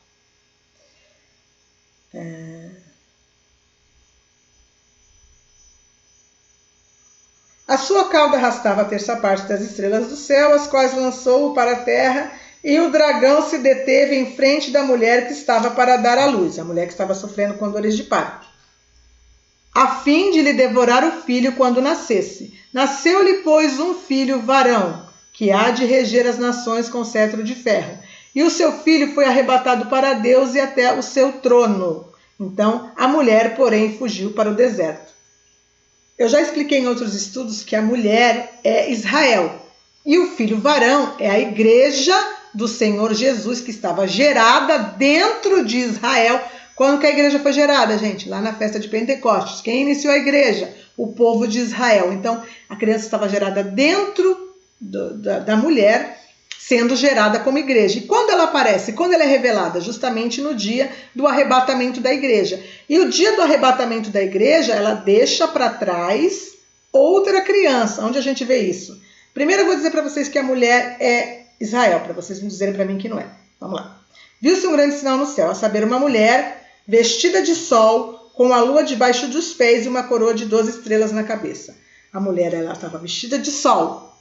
A sua cauda arrastava a 1/3 das estrelas do céu, as quais lançou para a terra, e o dragão se deteve em frente da mulher que estava para dar à luz, a mulher que estava sofrendo com dores de parto, a fim de lhe devorar o filho quando nascesse. Nasceu-lhe, pois, um filho varão, que há de reger as nações com cetro de ferro. E o seu filho foi arrebatado para Deus e até o seu trono. Então, a mulher, porém, fugiu para o deserto. Eu já expliquei em outros estudos que a mulher é Israel e o filho varão é a igreja do Senhor Jesus, que estava gerada dentro de Israel. Quando que a igreja foi gerada, gente? Lá na festa de Pentecostes. Quem iniciou a igreja? O povo de Israel. Então, a criança estava gerada dentro da mulher, sendo gerada como igreja. E quando ela aparece? Quando ela é revelada? Justamente no dia do arrebatamento da igreja. E o dia do arrebatamento da igreja, ela deixa para trás outra criança. Onde a gente vê isso? Primeiro eu vou dizer para vocês que a mulher é Israel, para vocês não dizerem para mim que não é. Vamos lá. Viu-se um grande sinal no céu, a saber, uma mulher vestida de sol, com a lua debaixo dos pés e uma coroa de 12 estrelas na cabeça. A mulher, ela estava vestida de sol.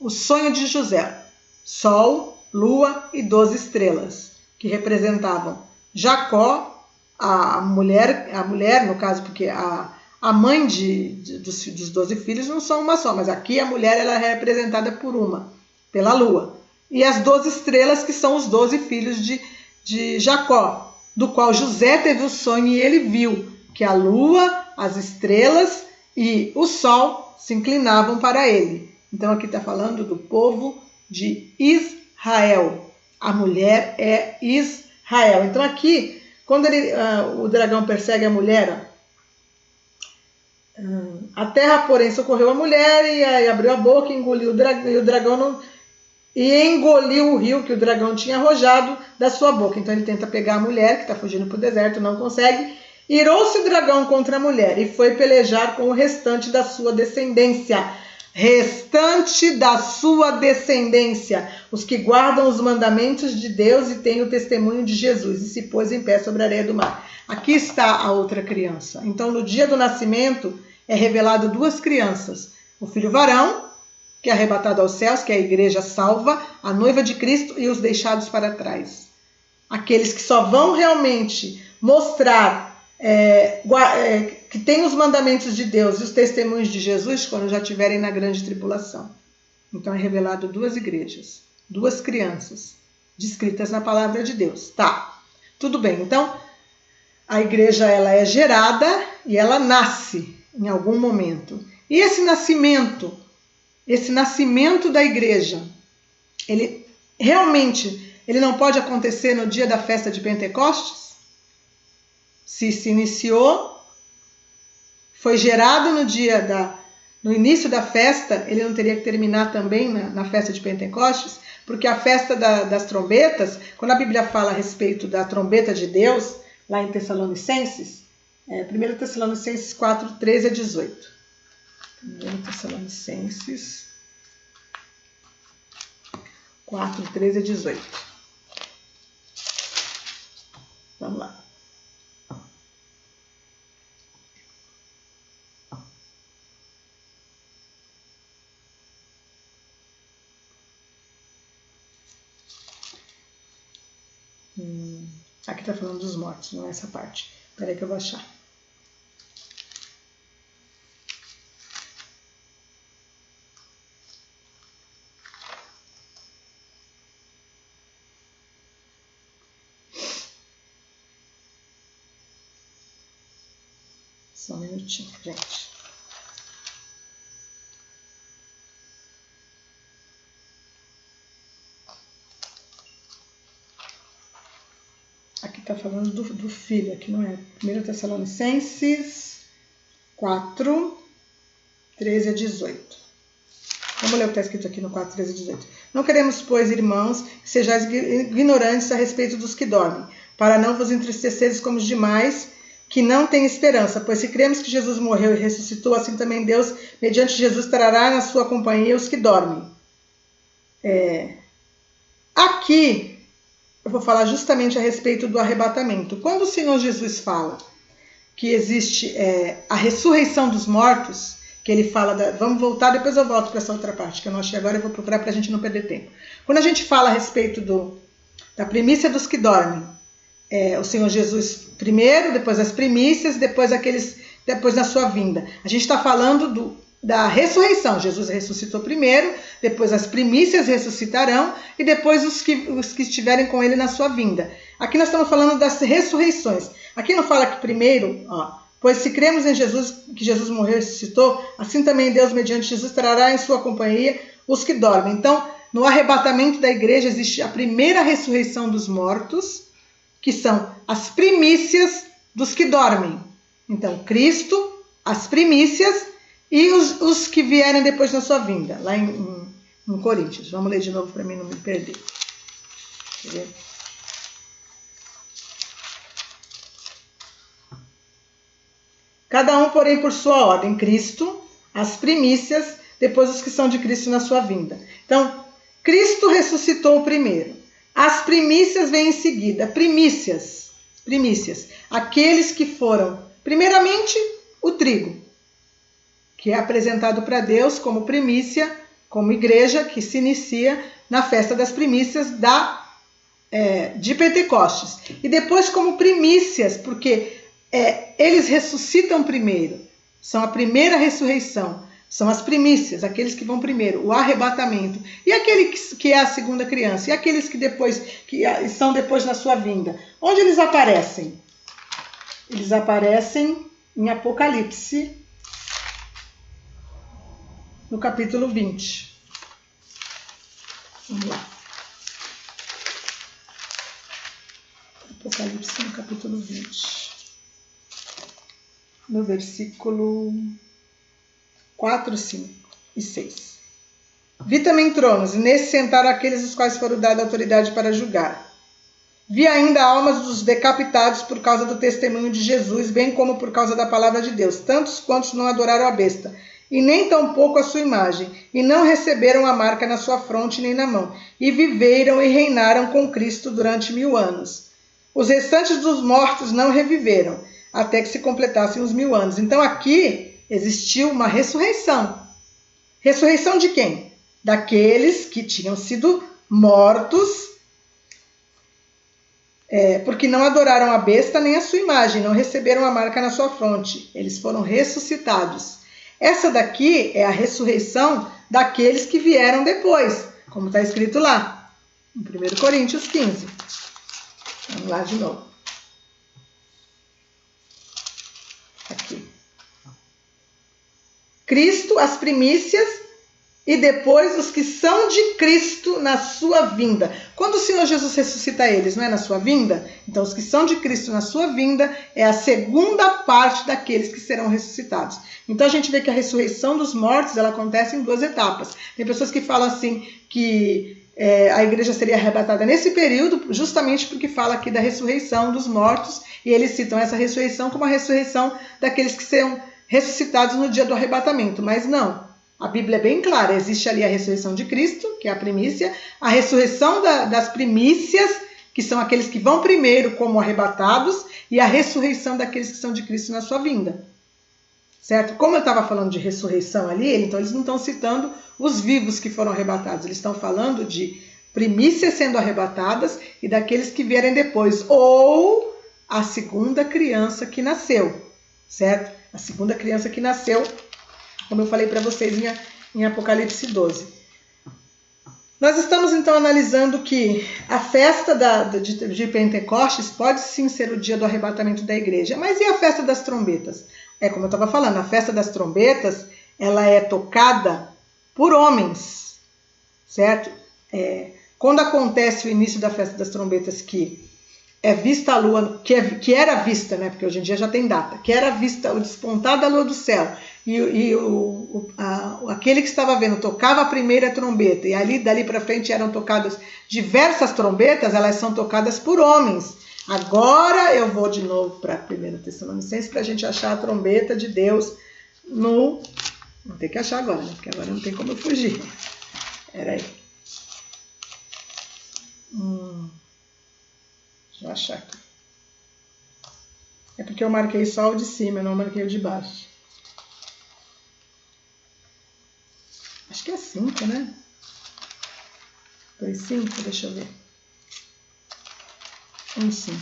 O sonho de José. Sol, lua e 12 estrelas, que representavam Jacó, a mulher, no caso, porque a mãe dos 12 filhos não são uma só, mas aqui a mulher ela é representada por uma, pela lua. E as 12 estrelas, que são os 12 filhos de Jacó, do qual José teve o sonho e ele viu que a lua, as estrelas e o sol se inclinavam para ele. Então aqui está falando do povo de Israel. A mulher é Israel. Então aqui, quando o dragão persegue a mulher, a terra, porém, socorreu a mulher e abriu a boca, engoliu o dragão e engoliu o rio que o dragão tinha arrojado da sua boca. Então ele tenta pegar a mulher, que está fugindo para o deserto, não consegue. Irou-se o dragão contra a mulher e foi pelejar com o restante da sua descendência. Restante da sua descendência, os que guardam os mandamentos de Deus e têm o testemunho de Jesus, e se pôs em pé sobre a areia do mar. Aqui está a outra criança. Então, no dia do nascimento, é revelado duas crianças. O filho varão, que é arrebatado aos céus, que é a igreja salva, a noiva de Cristo, e os deixados para trás. Aqueles que só vão realmente mostrar que tem os mandamentos de Deus e os testemunhos de Jesus quando já estiverem na grande tribulação. Então é revelado duas igrejas, duas crianças, descritas na palavra de Deus. Tá, tudo bem. Então, a igreja ela é gerada e ela nasce em algum momento. E esse nascimento da igreja, ele realmente não pode acontecer no dia da festa de Pentecostes? Se iniciou, foi gerado no início da festa, ele não teria que terminar também na festa de Pentecostes? Porque a festa das trombetas, quando a Bíblia fala a respeito da trombeta de Deus, lá em Tessalonicenses, 1 Tessalonicenses 4, 13 a 18. 1 Tessalonicenses 4, 13 a 18. Vamos lá. Aqui está falando dos mortos, não é essa parte. Espera aí que eu vou achar. Só um minutinho, gente. Aqui está falando do filho, aqui não é. 1 Tessalonicenses 4, 13 a 18. Vamos ler o que está escrito aqui no 4, 13 a 18. Não queremos, pois, irmãos, que sejais ignorantes a respeito dos que dormem, para não vos entristeceres como os demais, que não têm esperança. Pois se cremos que Jesus morreu e ressuscitou, assim também Deus, mediante Jesus, trará na sua companhia os que dormem. Aqui eu vou falar justamente a respeito do arrebatamento. Quando o Senhor Jesus fala que existe a ressurreição dos mortos, que ele fala vamos voltar, depois eu volto para essa outra parte, que eu não achei agora, eu vou procurar para a gente não perder tempo. Quando a gente fala a respeito da primícia dos que dormem, o Senhor Jesus primeiro, depois as primícias, depois na sua vinda. A gente está falando da ressurreição. Jesus ressuscitou primeiro, depois as primícias ressuscitarão e depois os que estiverem com ele na sua vinda. Aqui nós estamos falando das ressurreições. Aqui não fala que primeiro, pois se cremos em Jesus, que Jesus morreu e ressuscitou, assim também Deus, mediante Jesus, trará em sua companhia os que dormem. Então, no arrebatamento da igreja existe a primeira ressurreição dos mortos, que são as primícias dos que dormem. Então, Cristo, as primícias e os que vierem depois na sua vinda, lá em Coríntios. Vamos ler de novo para mim não me perder. Quer ver? Cada um, porém, por sua ordem. Cristo, as primícias, depois os que são de Cristo na sua vinda. Então, Cristo ressuscitou primeiro. As primícias vêm em seguida. Primícias. Aqueles que foram, primeiramente, o trigo, que é apresentado para Deus como primícia, como igreja, que se inicia na festa das primícias de Pentecostes. E depois como primícias, porque eles ressuscitam primeiro. São a primeira ressurreição. São as primícias, aqueles que vão primeiro, o arrebatamento. E aquele que é a segunda criança? E aqueles que estão depois na sua vinda? Onde eles aparecem? Eles aparecem em Apocalipse, no capítulo 20. Vamos lá. Apocalipse, no capítulo 20. No versículo 4, 5 e 6. Vi também tronos, e nesse sentaram aqueles os quais foram dada autoridade para julgar. Vi ainda almas dos decapitados por causa do testemunho de Jesus, bem como por causa da palavra de Deus, tantos quantos não adoraram a besta, e nem tampouco a sua imagem, e não receberam a marca na sua fronte nem na mão, e viveram e reinaram com Cristo durante 1000 anos. Os restantes dos mortos não reviveram, até que se completassem os 1000 anos. Então aqui existiu uma ressurreição. Ressurreição de quem? Daqueles que tinham sido mortos, porque não adoraram a besta nem a sua imagem, não receberam a marca na sua fronte. Eles foram ressuscitados. Essa daqui é a ressurreição daqueles que vieram depois, como está escrito lá, em 1 Coríntios 15. Vamos lá de novo. Aqui. Cristo, as primícias, e depois os que são de Cristo na sua vinda. Quando o Senhor Jesus ressuscita eles, não é na sua vinda? Então, os que são de Cristo na sua vinda é a segunda parte daqueles que serão ressuscitados. Então, a gente vê que a ressurreição dos mortos, ela acontece em 2 etapas. Tem pessoas que falam assim, que a igreja seria arrebatada nesse período, justamente porque fala aqui da ressurreição dos mortos, e eles citam essa ressurreição como a ressurreição daqueles que serão ressuscitados no dia do arrebatamento. Mas não. A Bíblia é bem clara, existe ali a ressurreição de Cristo, que é a primícia, a ressurreição das primícias, que são aqueles que vão primeiro como arrebatados, e a ressurreição daqueles que são de Cristo na sua vinda. Certo? Como eu estava falando de ressurreição ali, então eles não estão citando os vivos que foram arrebatados, eles estão falando de primícias sendo arrebatadas e daqueles que vierem depois, ou a segunda criança que nasceu, certo? A segunda criança que nasceu, como eu falei para vocês em Apocalipse 12. Nós estamos então analisando que a festa de Pentecostes pode sim ser o dia do arrebatamento da igreja, mas e a festa das trombetas? Como eu estava falando, a festa das trombetas, ela é tocada por homens, certo? Quando acontece o início da festa das trombetas, que é vista a lua, que era vista, né? Porque hoje em dia já tem data, que era vista o despontar da lua do céu, e aquele que estava vendo tocava a primeira trombeta, e dali para frente eram tocadas diversas trombetas, elas são tocadas por homens. Agora eu vou de novo para 1 Tessalonicenses para a gente achar a trombeta de Deus no... Vou ter que achar agora, né? Porque agora não tem como eu fugir. Espera aí. Deixa eu achar aqui. É porque eu marquei só o de cima, eu não marquei o de baixo. Acho que é 5, né? Foi 5? Deixa eu ver. 5.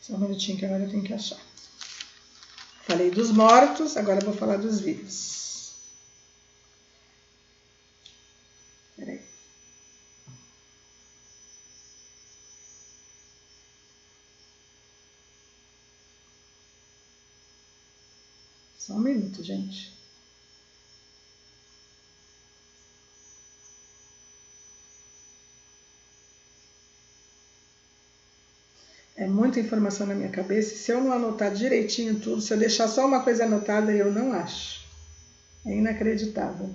Só um minutinho que agora eu tenho que achar. Falei dos mortos, agora eu vou falar dos vivos. Só um minuto, gente. É muita informação na minha cabeça. Se eu não anotar direitinho tudo, se eu deixar só uma coisa anotada, eu não acho. É inacreditável.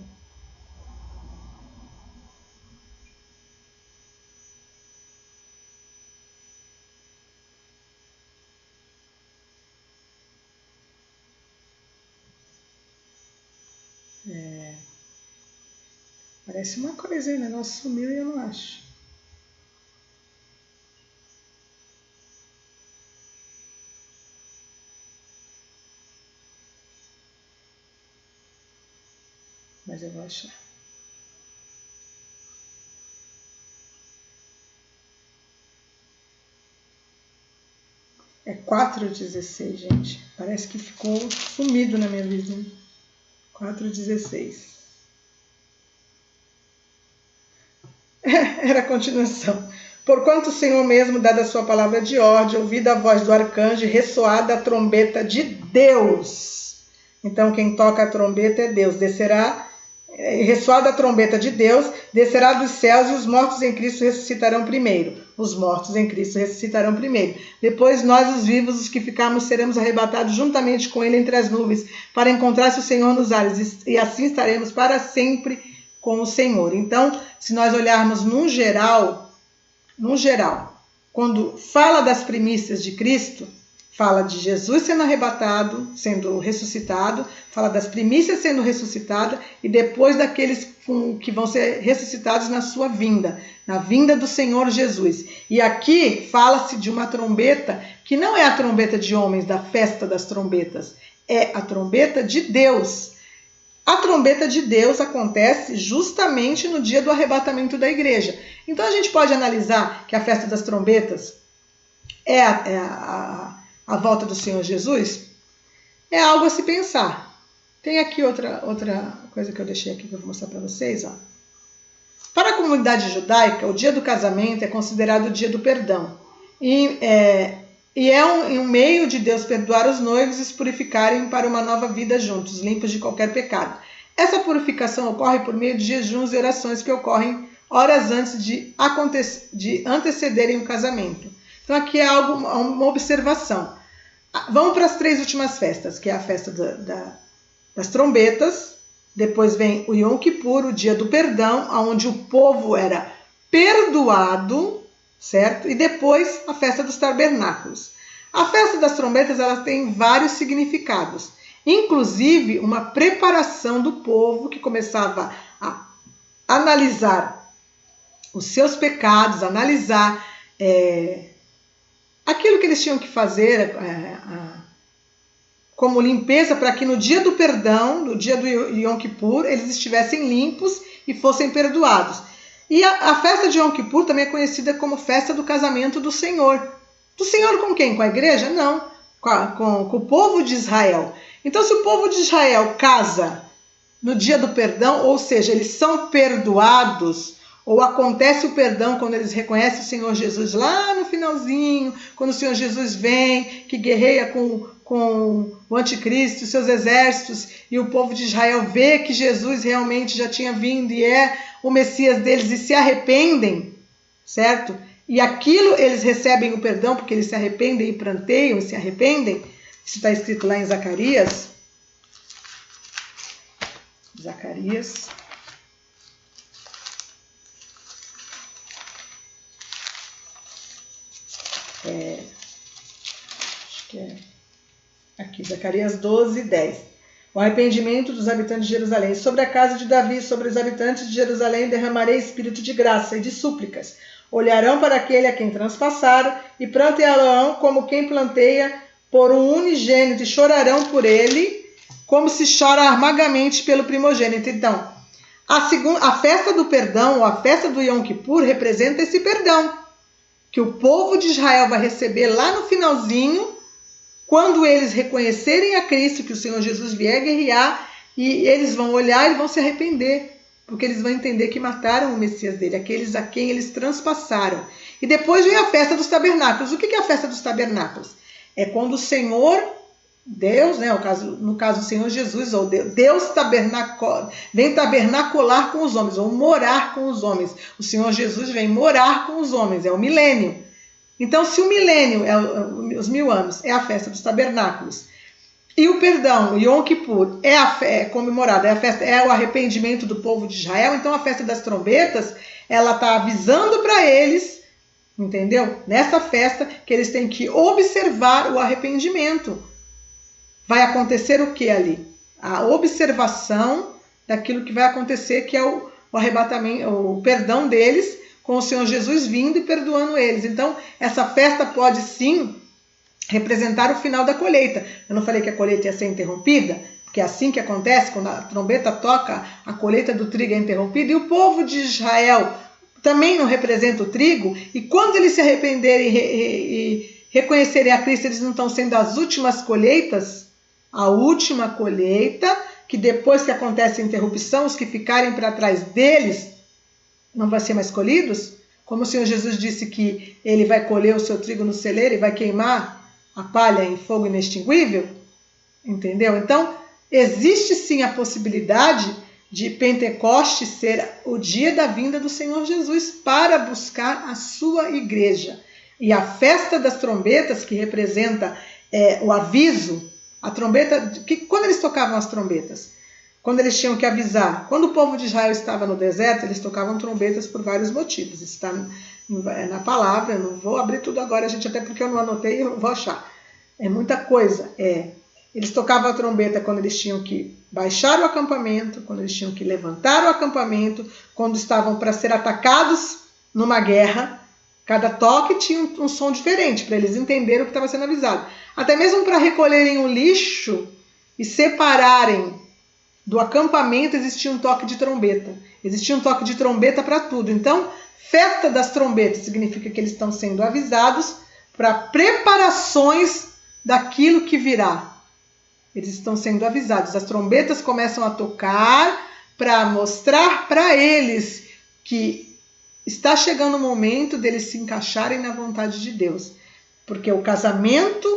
Parece uma coisa aí, o negócio sumiu e eu não acho. Mas eu vou achar. É 4:16, gente. Parece que ficou sumido na minha vida. 4:16. Era a continuação. Porquanto o Senhor mesmo, dada a sua palavra de ordem, ouvida a voz do arcanjo, ressoada a trombeta de Deus. Então quem toca a trombeta é Deus. Descerá, ressoada a trombeta de Deus, descerá dos céus e os mortos em Cristo ressuscitarão primeiro. Os mortos em Cristo ressuscitarão primeiro. Depois nós, os vivos, os que ficarmos, seremos arrebatados juntamente com ele entre as nuvens, para encontrar-se o Senhor nos ares, e assim estaremos para sempre com o Senhor. Então, se nós olharmos no geral, quando fala das primícias de Cristo, fala de Jesus sendo arrebatado, sendo ressuscitado, fala das primícias sendo ressuscitada e depois daqueles que vão ser ressuscitados na sua vinda, na vinda do Senhor Jesus. E aqui fala-se de uma trombeta que não é a trombeta de homens da festa das trombetas, é a trombeta de Deus. A trombeta de Deus acontece justamente no dia do arrebatamento da igreja. Então a gente pode analisar que a festa das trombetas é a volta do Senhor Jesus? É algo a se pensar. Tem aqui outra coisa que eu deixei aqui que eu vou mostrar para vocês. Ó. Para a comunidade judaica, o dia do casamento é considerado o dia do perdão. E é um meio de Deus perdoar os noivos e se purificarem para uma nova vida juntos, limpos de qualquer pecado. Essa purificação ocorre por meio de jejuns e orações que ocorrem horas antes de antecederem o casamento. Então aqui é uma observação. Vamos para as 3 últimas festas, que é a festa das trombetas, depois vem o Yom Kippur, o dia do perdão, onde o povo era perdoado, certo? E depois a festa dos tabernáculos. A festa das trombetas ela tem vários significados, inclusive uma preparação do povo que começava a analisar os seus pecados, analisar aquilo que eles tinham que fazer como limpeza para que no dia do perdão, no dia do Yom Kippur, eles estivessem limpos e fossem perdoados. E a festa de Yom Kippur também é conhecida como festa do casamento do Senhor. Do Senhor com quem? Com a igreja? Não. Com o povo de Israel. Então, se o povo de Israel casa no dia do perdão, ou seja, eles são perdoados, ou acontece o perdão quando eles reconhecem o Senhor Jesus lá no finalzinho, quando o Senhor Jesus vem, que guerreia com o anticristo, seus exércitos, e o povo de Israel vê que Jesus realmente já tinha vindo e é o Messias deles e se arrependem, certo? E aquilo eles recebem o perdão porque eles se arrependem e pranteiam e se arrependem. Isso está escrito lá em Zacarias. Zacarias. Acho que é aqui, Zacarias 12:10. O arrependimento dos habitantes de Jerusalém. Sobre a casa de Davi, sobre os habitantes de Jerusalém, derramarei espírito de graça e de súplicas. Olharão para aquele a quem transpassaram e plantearão como quem planteia por um unigênito e chorarão por ele, como se chora amargamente pelo primogênito. Então, a festa do perdão, ou a festa do Yom Kippur, representa esse perdão que o povo de Israel vai receber lá no finalzinho, quando eles reconhecerem a Cristo, que o Senhor Jesus vier guerrear, e eles vão olhar e vão se arrepender, porque eles vão entender que mataram o Messias dele, aqueles a quem eles transpassaram. E depois vem a festa dos tabernáculos. O que é a festa dos tabernáculos? É quando o Senhor Deus, né, no caso o Senhor Jesus, ou Deus vem tabernacular com os homens, ou morar com os homens. O Senhor Jesus vem morar com os homens, é o milênio. Então, se o milênio, os 1000 anos, é a festa dos tabernáculos, e o perdão, o Yom Kippur, é comemorado, é o arrependimento do povo de Israel, então a festa das trombetas, ela está avisando para eles, entendeu? Nessa festa, que eles têm que observar o arrependimento. Vai acontecer o que ali? A observação daquilo que vai acontecer, que é o arrebatamento, o perdão deles, com o Senhor Jesus vindo e perdoando eles. Então, essa festa pode sim representar o final da colheita. Eu não falei que a colheita ia ser interrompida? Porque é assim que acontece, quando a trombeta toca, a colheita do trigo é interrompida, e o povo de Israel também não representa o trigo, e quando eles se arrependerem e reconhecerem a Cristo, eles não estão sendo as últimas colheitas? A última colheita, que depois que acontece a interrupção, os que ficarem para trás deles não vão ser mais colhidos? Como o Senhor Jesus disse que ele vai colher o seu trigo no celeiro e vai queimar a palha em fogo inextinguível? Entendeu? Então, existe sim a possibilidade de Pentecostes ser o dia da vinda do Senhor Jesus para buscar a sua igreja. E a festa das trombetas, que representa o aviso, a trombeta, quando eles tocavam as trombetas? Quando eles tinham que avisar. Quando o povo de Israel estava no deserto, eles tocavam trombetas por vários motivos. Isso está na palavra, eu não vou abrir tudo agora, gente, até porque eu não anotei e eu vou achar. É muita coisa. Eles tocavam a trombeta quando eles tinham que baixar o acampamento, quando eles tinham que levantar o acampamento, quando estavam para ser atacados numa guerra. Cada toque tinha um som diferente, para eles entenderem o que estava sendo avisado. Até mesmo para recolherem o lixo e separarem do acampamento, existia um toque de trombeta. Existia um toque de trombeta para tudo. Então, festa das trombetas significa que eles estão sendo avisados para preparações daquilo que virá. Eles estão sendo avisados. As trombetas começam a tocar para mostrar para eles que está chegando o momento deles se encaixarem na vontade de Deus. Porque o casamento,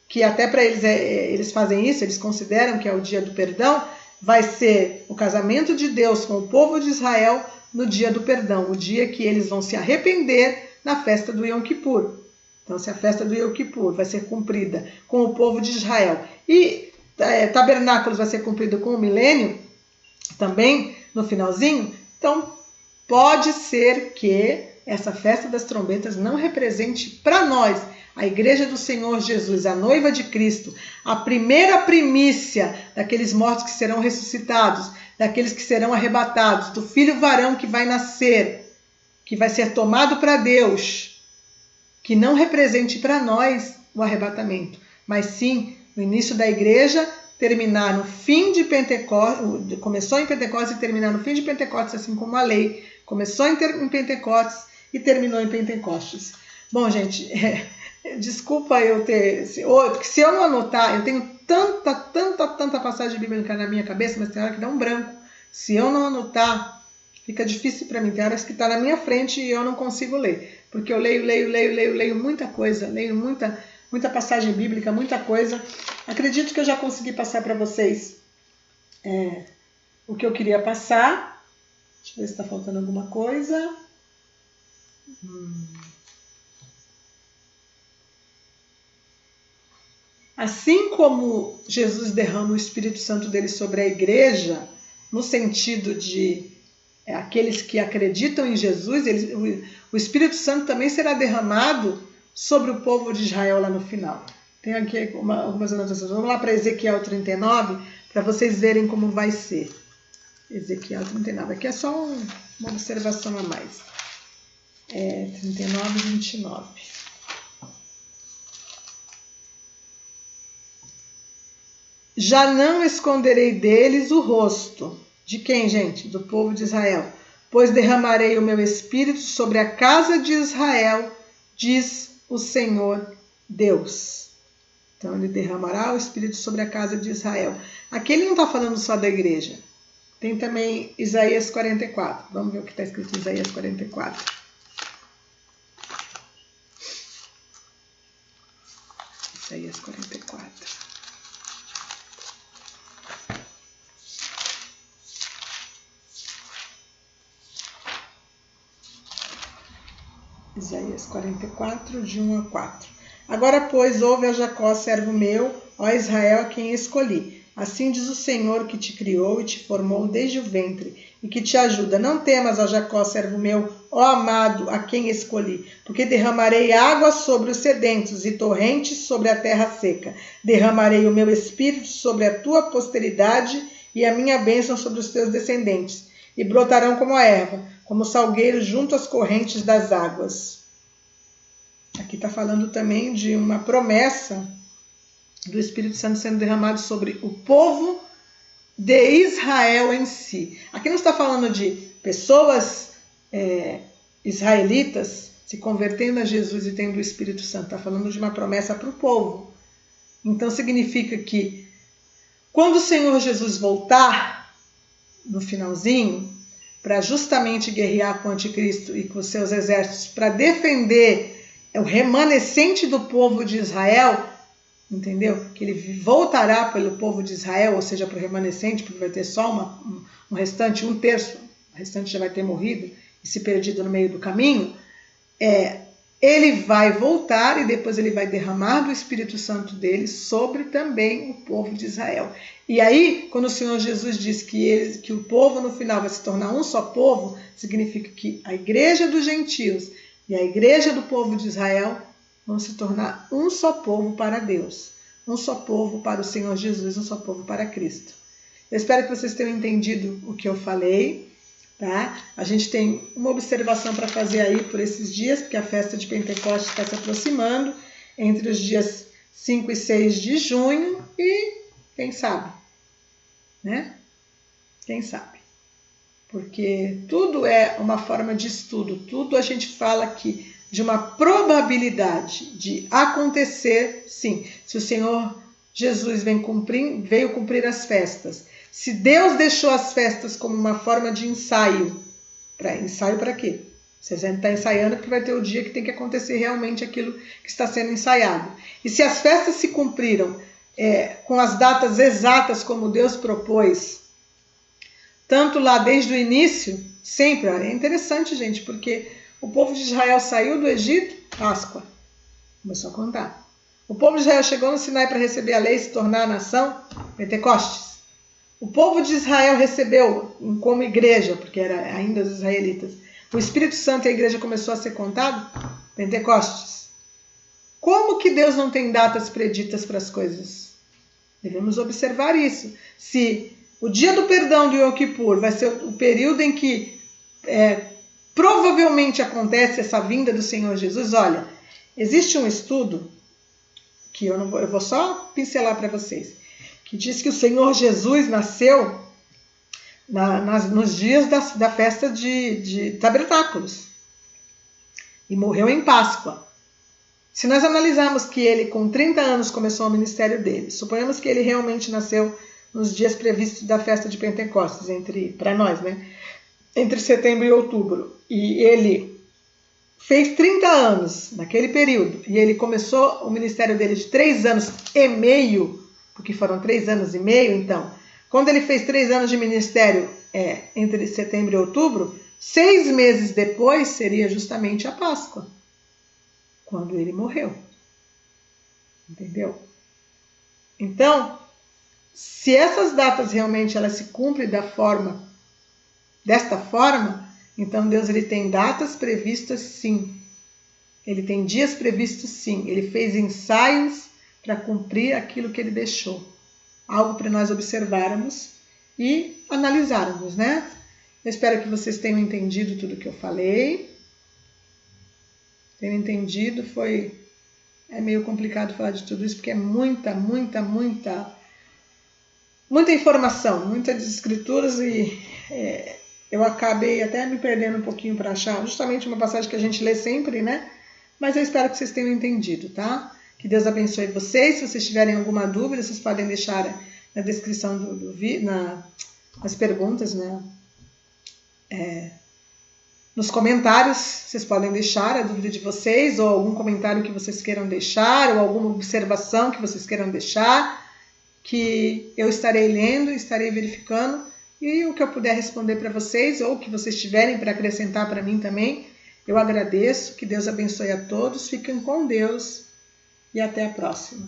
que até para eles eles fazem isso, eles consideram que é o dia do perdão, vai ser o casamento de Deus com o povo de Israel no dia do perdão, o dia que eles vão se arrepender na festa do Yom Kippur. Então, se a festa do Yom Kippur vai ser cumprida com o povo de Israel e tabernáculos vai ser cumprido com o milênio, também no finalzinho, então pode ser que essa festa das trombetas não represente para nós, a igreja do Senhor Jesus, a noiva de Cristo, a primeira primícia daqueles mortos que serão ressuscitados, daqueles que serão arrebatados, do filho varão que vai nascer, que vai ser tomado para Deus, que não represente para nós o arrebatamento, mas sim o início da igreja, terminar no fim de Pentecostes, começou em Pentecostes e terminar no fim de Pentecostes, assim como a lei começou em Pentecostes e terminou em Pentecostes. Bom, gente, desculpa eu ter... Se eu não anotar, eu tenho tanta passagem bíblica na minha cabeça, mas tem hora que dá um branco. Se eu não anotar, fica difícil para mim. Tem horas que está na minha frente e eu não consigo ler. Porque eu leio muita coisa, leio muita passagem bíblica, muita coisa. Acredito que eu já consegui passar para vocês o que eu queria passar. Deixa eu ver se está faltando alguma coisa. Assim como Jesus derrama o Espírito Santo dele sobre a igreja, no sentido de aqueles que acreditam em Jesus, o Espírito Santo também será derramado sobre o povo de Israel lá no final. Tem aqui algumas anotações. Vamos lá para Ezequiel 39, para vocês verem como vai ser. Ezequiel 39, aqui é só uma observação a mais. 39 e 29. Já não esconderei deles o rosto. De quem, gente? Do povo de Israel. Pois derramarei o meu espírito sobre a casa de Israel, diz o Senhor Deus. Então ele derramará o espírito sobre a casa de Israel. Aqui ele não está falando só da igreja. Tem também Isaías 44. Vamos ver o que está escrito em Isaías 44. Isaías 44. Isaías 44, de 1 a 4. Agora, pois, ouve a Jacó, servo meu, ó Israel, a quem escolhi. Assim diz o Senhor que te criou e te formou desde o ventre, e que te ajuda. Não temas, ó Jacó, servo meu, ó amado, a quem escolhi, porque derramarei água sobre os sedentos e torrentes sobre a terra seca. Derramarei o meu espírito sobre a tua posteridade e a minha bênção sobre os teus descendentes, e brotarão como a erva, como salgueiro junto às correntes das águas. Aqui está falando também de uma promessa do Espírito Santo sendo derramado sobre o povo de Israel em si. Aqui não está falando de pessoas israelitas se convertendo a Jesus e tendo o Espírito Santo. Está falando de uma promessa para o povo. Então significa que quando o Senhor Jesus voltar, no finalzinho, para justamente guerrear com o anticristo e com os seus exércitos, para defender o remanescente do povo de Israel, entendeu? Que ele voltará pelo povo de Israel, ou seja, para o remanescente, porque vai ter só um restante, um terço, o restante já vai ter morrido e se perdido no meio do caminho. Ele vai voltar e depois ele vai derramar do Espírito Santo dele sobre também o povo de Israel. E aí, quando o Senhor Jesus diz que o povo no final vai se tornar um só povo, significa que a igreja dos gentios e a igreja do povo de Israel vão se tornar um só povo para Deus, um só povo para o Senhor Jesus, um só povo para Cristo. Eu espero que vocês tenham entendido o que eu falei. Tá? A gente tem uma observação para fazer aí por esses dias, porque a festa de Pentecostes está se aproximando, entre os dias 5 e 6 de junho, e quem sabe, né? Quem sabe? Porque tudo é uma forma de estudo, tudo a gente fala aqui de uma probabilidade de acontecer, sim. Se o Senhor Jesus veio cumprir as festas, se Deus deixou as festas como uma forma de ensaio para quê? Você já está ensaiando porque vai ter o dia que tem que acontecer realmente aquilo que está sendo ensaiado. E se as festas se cumpriram com as datas exatas como Deus propôs, tanto lá desde o início, sempre, olha, é interessante, gente, porque o povo de Israel saiu do Egito, Páscoa, começou a contar. O povo de Israel chegou no Sinai para receber a lei e se tornar a nação, Pentecostes. O povo de Israel recebeu como igreja, porque era ainda os israelitas, o Espírito Santo e a igreja começou a ser contado, Pentecostes. Como que Deus não tem datas preditas para as coisas? Devemos observar isso. Se o dia do perdão do Yom Kippur vai ser o período em que provavelmente acontece essa vinda do Senhor Jesus, olha, existe um estudo que eu vou só pincelar para vocês, que diz que o Senhor Jesus nasceu nos dias da festa de tabernáculos e morreu em Páscoa. Se nós analisarmos que ele com 30 anos começou o ministério dele, suponhamos que ele realmente nasceu nos dias previstos da festa de Pentecostes, para nós, né? Entre setembro e outubro, e ele fez 30 anos naquele período, e ele começou o ministério dele de 3 anos e meio, porque foram 3 anos e meio, então, quando ele fez 3 anos de ministério entre setembro e outubro, 6 meses depois seria justamente a Páscoa, quando ele morreu. Entendeu? Então, se essas datas realmente elas se cumprem desta forma, então Deus ele tem datas previstas sim. Ele tem dias previstos sim. Ele fez ensaios para cumprir aquilo que ele deixou. Algo para nós observarmos e analisarmos, né? Eu espero que vocês tenham entendido tudo que eu falei. Tenham entendido, é meio complicado falar de tudo isso, porque é muita informação, muitas escrituras e eu acabei até me perdendo um pouquinho para achar justamente uma passagem que a gente lê sempre, né? Mas eu espero que vocês tenham entendido, tá? Que Deus abençoe vocês. Se vocês tiverem alguma dúvida, vocês podem deixar na descrição do vídeo, nas perguntas, né? Nos comentários, vocês podem deixar a dúvida de vocês, ou algum comentário que vocês queiram deixar, ou alguma observação que vocês queiram deixar, que eu estarei lendo, estarei verificando, e o que eu puder responder para vocês, ou o que vocês tiverem para acrescentar para mim também, Eu agradeço, que Deus abençoe a todos, fiquem com Deus e até a próxima.